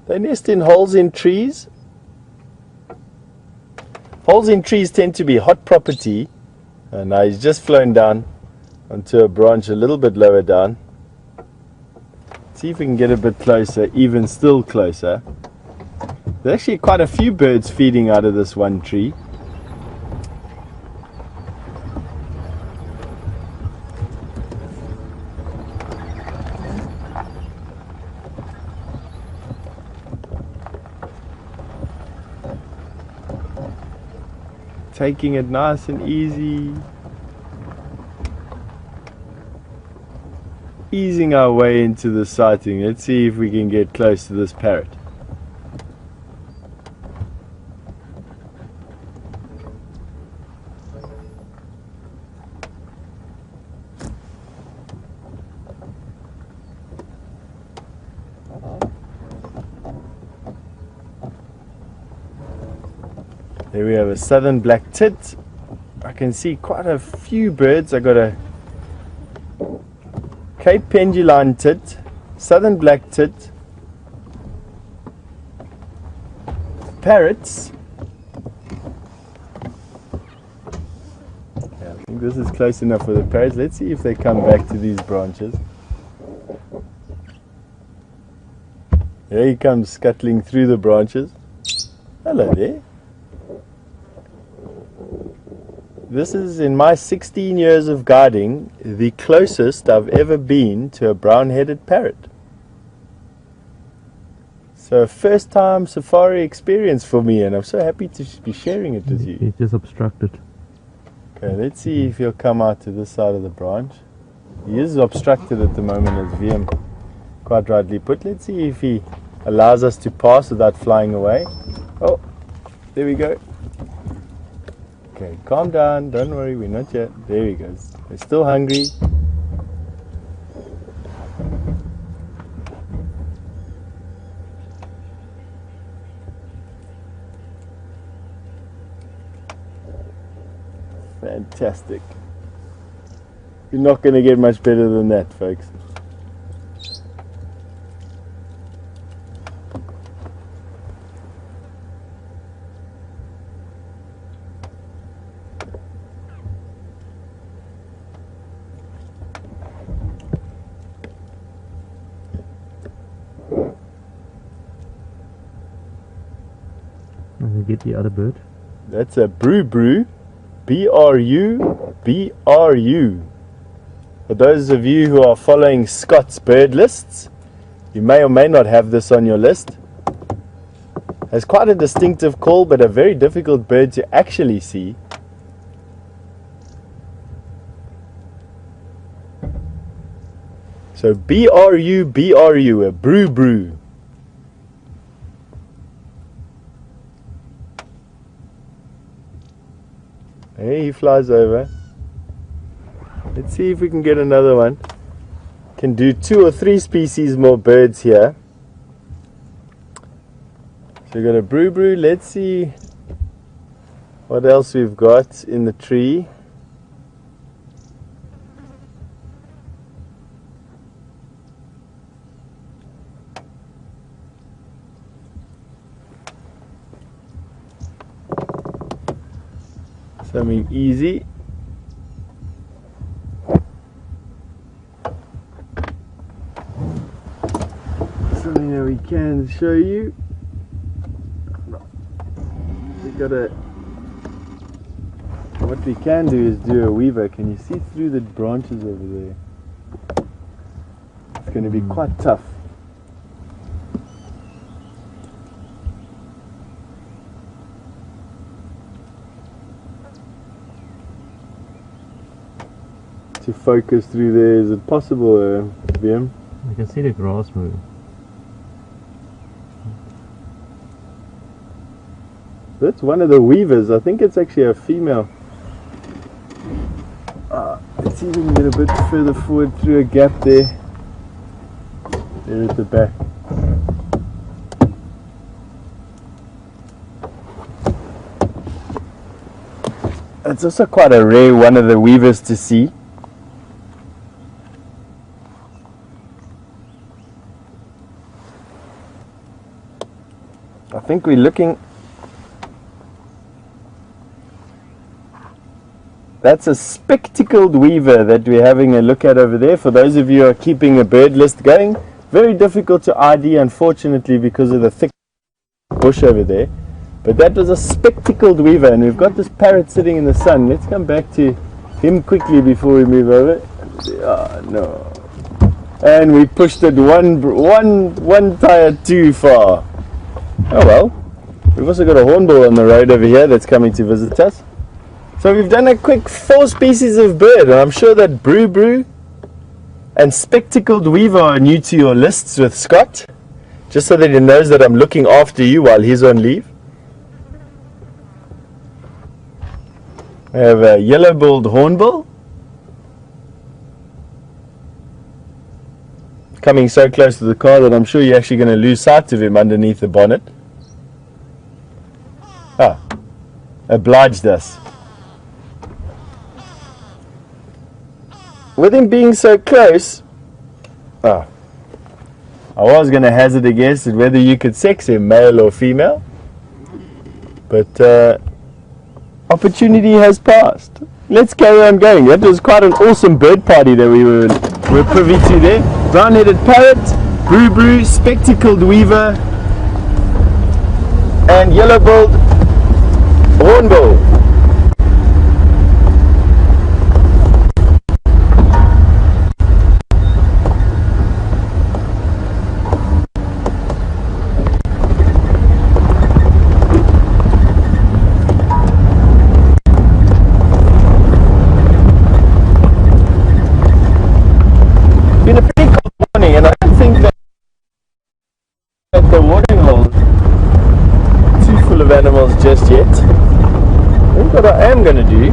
C: They nest in holes in trees. Holes in trees tend to be hot property. And now he's just flown down onto a branch a little bit lower down. See if we can get a bit closer, even still closer. There's actually quite a few birds feeding out of this one tree. Taking it nice and easy. Easing our way into the sighting. Let's see if we can get close to this parrot. There we have a southern black tit. I can see quite a few birds. I got a Cape penduline tit, southern black tit, parrots. Yeah, I think this is close enough for the parrots. Let's see if they come back to these branches. There he comes scuttling through the branches. Hello there. This is, in my 16 years of guiding, the closest I've ever been to a brown-headed parrot. So a first time safari experience for me, and I'm so happy to be sharing it with you.
B: He's just obstructed.
C: Okay, let's see if he'll come out to this side of the branch. He is obstructed at the moment, as VM quite rightly put. Let's see if he allows us to pass without flying away. Oh, there we go. Okay, calm down, don't worry, we're not yet. There he goes. They're still hungry. Fantastic. You're not going to get much better than that, folks.
B: And you get the other bird.
C: That's a brew. B-R-U-B-R-U. For those of you who are following Scott's bird lists, you may or may not have this on your list. Has quite a distinctive call, but a very difficult bird to actually see. So B-R-U-B-R-U, a brew. Hey, he flies over. Let's see if we can get another one. Can do 2 or 3 species more birds here. So we've got a brew. Let's see what else we've got in the tree. Something easy. Something that we can show you. What we can do is do a weaver. Can you see through the branches over there? It's going to be quite tough. To focus through there, is it possible, VM?
B: You can see the grass moving.
C: That's one of the weavers. I think it's actually a female. Let's see if we can get a bit further forward through a gap there. There at the back. It's also quite a rare one of the weavers to see. I think we're looking. That's a spectacled weaver that we're having a look at over there. For those of you who are keeping a bird list going, very difficult to ID, unfortunately, because of the thick bush over there. But that was a spectacled weaver, and we've got this parrot sitting in the sun. Let's come back to him quickly before we move over. Oh, no. And we pushed it one tire too far. Oh well. We've also got a hornbill on the road over here that's coming to visit us. So we've done a quick 4 species of bird, and I'm sure that brew and spectacled weaver are new to your lists with Scott, just so that he knows that I'm looking after you while he's on leave. We have a yellow-billed hornbill, coming so close to the car that I'm sure you're actually going to lose sight of him underneath the bonnet. Obliged us. With him being so close, I was going to hazard a guess at whether you could sex him, male or female, but opportunity has passed. Let's carry on going. That was quite an awesome bird party that we were privy to there. Brown-headed parrot, brew, spectacled weaver, and yellow-billed hornbill. Been a pretty cold morning, and I don't think that the I think what I am going to do,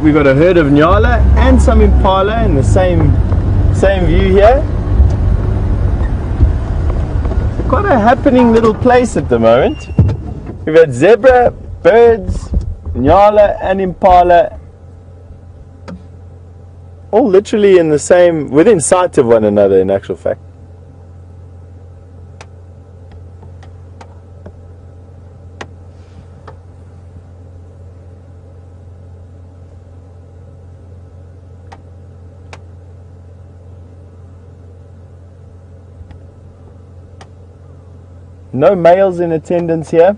C: we've got a herd of Nyala and some Impala in the same view here. It's quite a happening little place at the moment. We've had zebra, birds, Nyala and Impala, all literally in the same, within sight of one another in actual fact. No males in attendance here,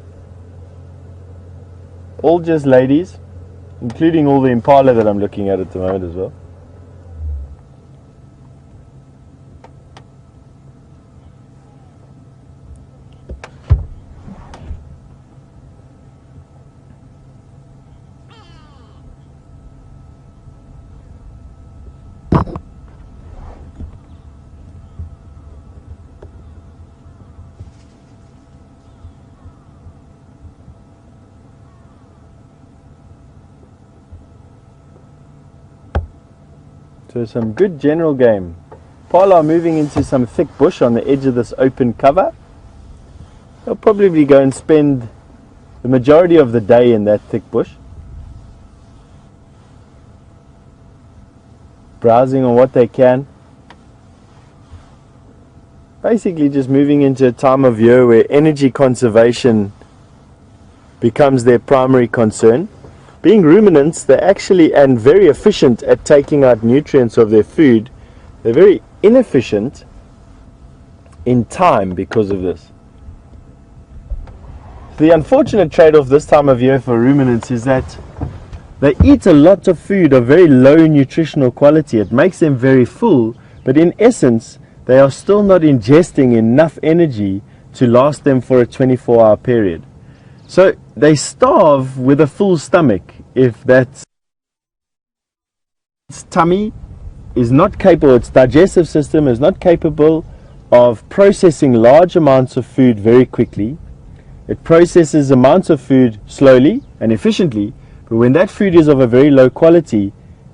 C: all just ladies, including all the Impala that I'm looking at the moment as well. So some good general game. Impala are moving into some thick bush on the edge of this open cover. They'll probably go and spend the majority of the day in that thick bush, browsing on what they can. Basically just moving into a time of year where energy conservation becomes their primary concern. Being ruminants, they're actually and very efficient at taking out nutrients of their food. They're very inefficient in time because of this. The unfortunate trade-off this time of year for ruminants is that they eat a lot of food of very low nutritional quality. It makes them very full, but in essence, they are still not ingesting enough energy to last them for a 24-hour period. So they starve with a full stomach if that tummy is not capable, its digestive system is not capable of processing large amounts of food very quickly. It processes amounts of food slowly and efficiently, but when that food is of a very low quality,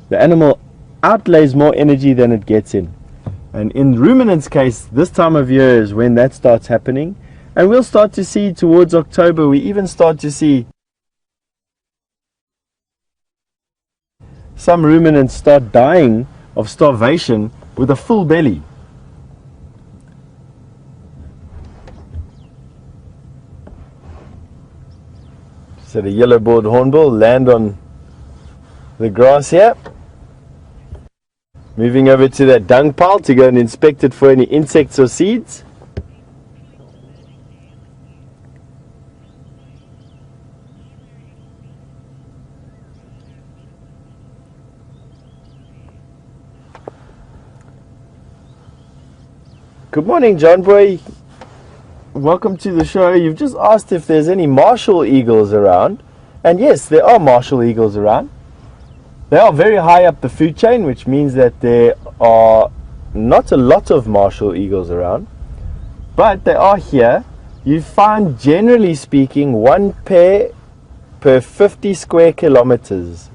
C: the animal outlays more energy than it gets in. And in ruminants' case, this time of year is when that starts happening. And we'll start to see towards October, we even start to see some ruminants start dying of starvation with a full belly. So the yellow-billed hornbill land on the grass here. Moving over to that dung pile to go and inspect it for any insects or seeds. Good morning, John Boy. Welcome to the show. You've just asked if there's any martial eagles around. And yes, there are martial eagles around. They are very high up the food chain, which means that there are not a lot of martial eagles around. But they are here. You find, generally speaking, one pair per 50 square kilometers.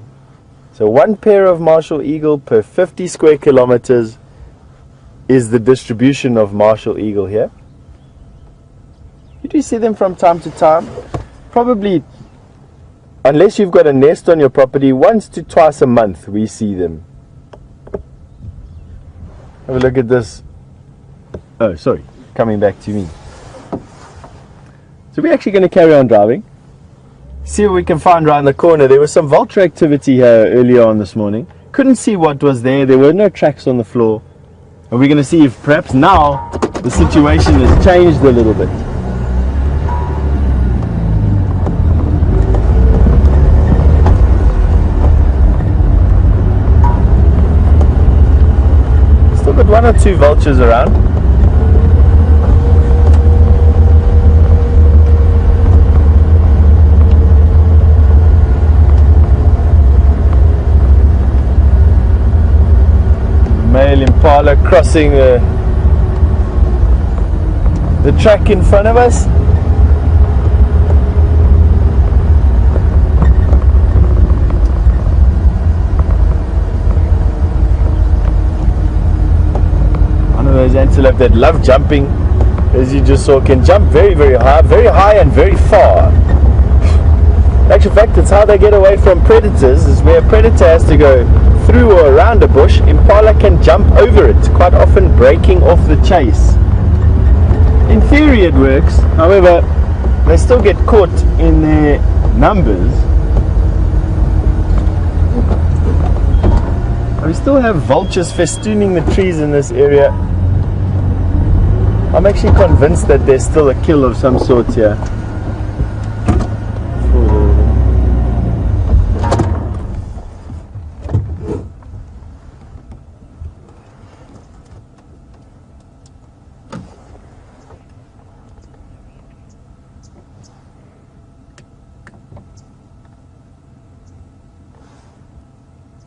C: So one pair of martial eagle per 50 square kilometers is the distribution of martial eagle here. You do see them from time to time, probably, unless you've got a nest on your property, once to twice a month we see them. Have a look at this. Oh, sorry, coming back to me. So we're actually going to carry on driving, see what we can find around the corner. There was some vulture activity here earlier on this morning. Couldn't see what was there. There were no tracks on the floor. And we're going to see if perhaps now the situation has changed a little bit. Still got one or two vultures around. Impala crossing the track in front of us. One of those antelope that love jumping, as you just saw, can jump very, very high and very far. In actual fact, it's how they get away from predators, is where a predator has to go through or around a bush, Impala can jump over it, quite often breaking off the chase. In theory it works, however, they still get caught in their numbers. And we still have vultures festooning the trees in this area. I'm actually convinced that there's still a kill of some sort here.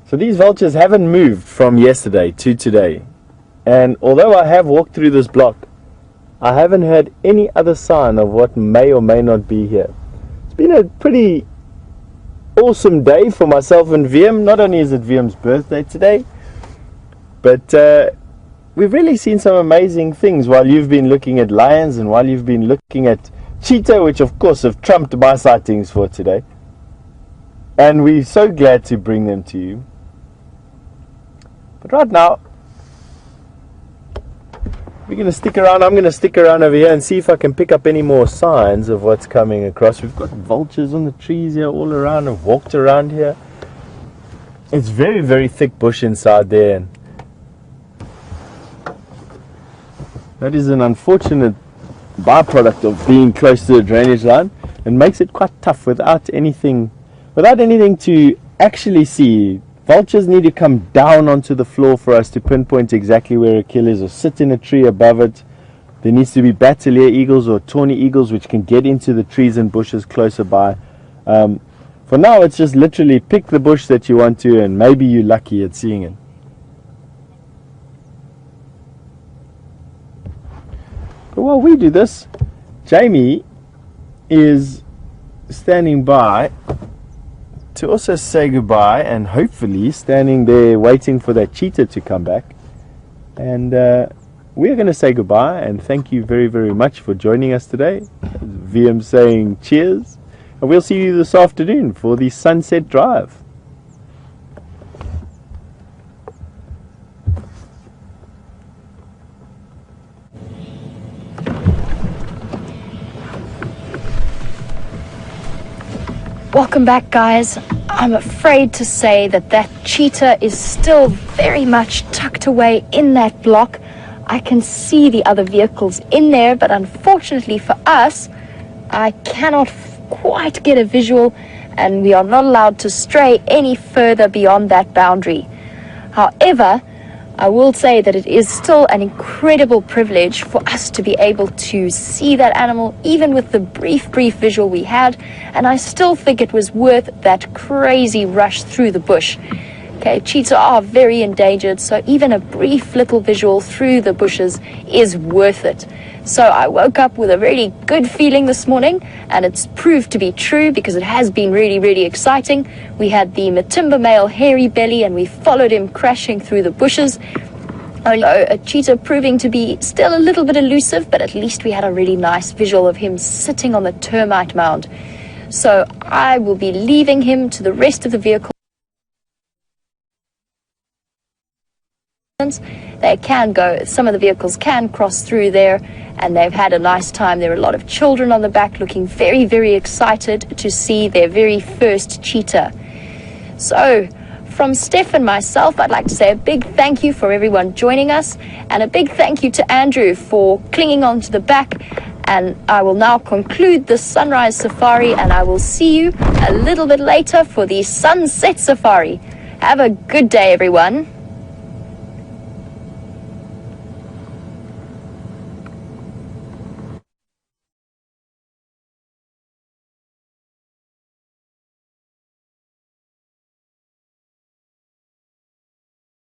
C: So these vultures haven't moved from yesterday to today, and although I have walked through this block, I haven't heard any other sign of what may or may not be here. It's been a pretty awesome day for myself and VM. Not only is it VM's birthday today, but we've really seen some amazing things while you've been looking at lions and while you've been looking at cheetah, which of course have trumped my sightings for today. And we're so glad to bring them to you. But right now, we're going to stick around. I'm going to stick around over here and see if I can pick up any more signs of what's coming across. We've got vultures on the trees here all around. I've walked around here. It's very, very thick bush inside there. And that is an unfortunate byproduct of being close to the drainage line and makes it quite tough without anything to actually see. Vultures need to come down onto the floor for us to pinpoint exactly where a kill is, or sit in a tree above it. There needs to be Bateleur eagles or tawny eagles which can get into the trees and bushes closer by. For now, it's just literally pick the bush that you want to, and maybe you're lucky at seeing it. But while we do this, Jamie is standing by to also say goodbye, and hopefully standing there waiting for that cheetah to come back. And we're going to say goodbye and thank you very, very much for joining us today. VM saying cheers, and we'll see you this afternoon for the sunset drive.
A: Welcome back, guys. I'm afraid to say that cheetah is still very much tucked away in that block. I can see the other vehicles in there, but unfortunately for us, I cannot quite get a visual, and we are not allowed to stray any further beyond that boundary. However, I will say that it is still an incredible privilege for us to be able to see that animal, even with the brief visual we had, and I still think it was worth that crazy rush through the bush. Okay, cheetah are very endangered, so even a brief little visual through the bushes is worth it. So I woke up with a really good feeling this morning, and it's proved to be true because it has been really exciting. We had the Matimba male hairy belly, and we followed him crashing through the bushes. Although a cheetah proving to be still a little bit elusive, but at least we had a really nice visual of him sitting on the termite mound. So I will be leaving him to the rest of the vehicle. They can go, some of the vehicles can cross through there, and they've had a nice time. There are a lot of children on the back looking very excited to see their very first cheetah. So from Steph and myself, I'd like to say a big thank you for everyone joining us, and a big thank you to Andrew for clinging on to the back. And I will now conclude the sunrise safari, and I will see you a little bit later for the sunset safari. Have a good day, everyone.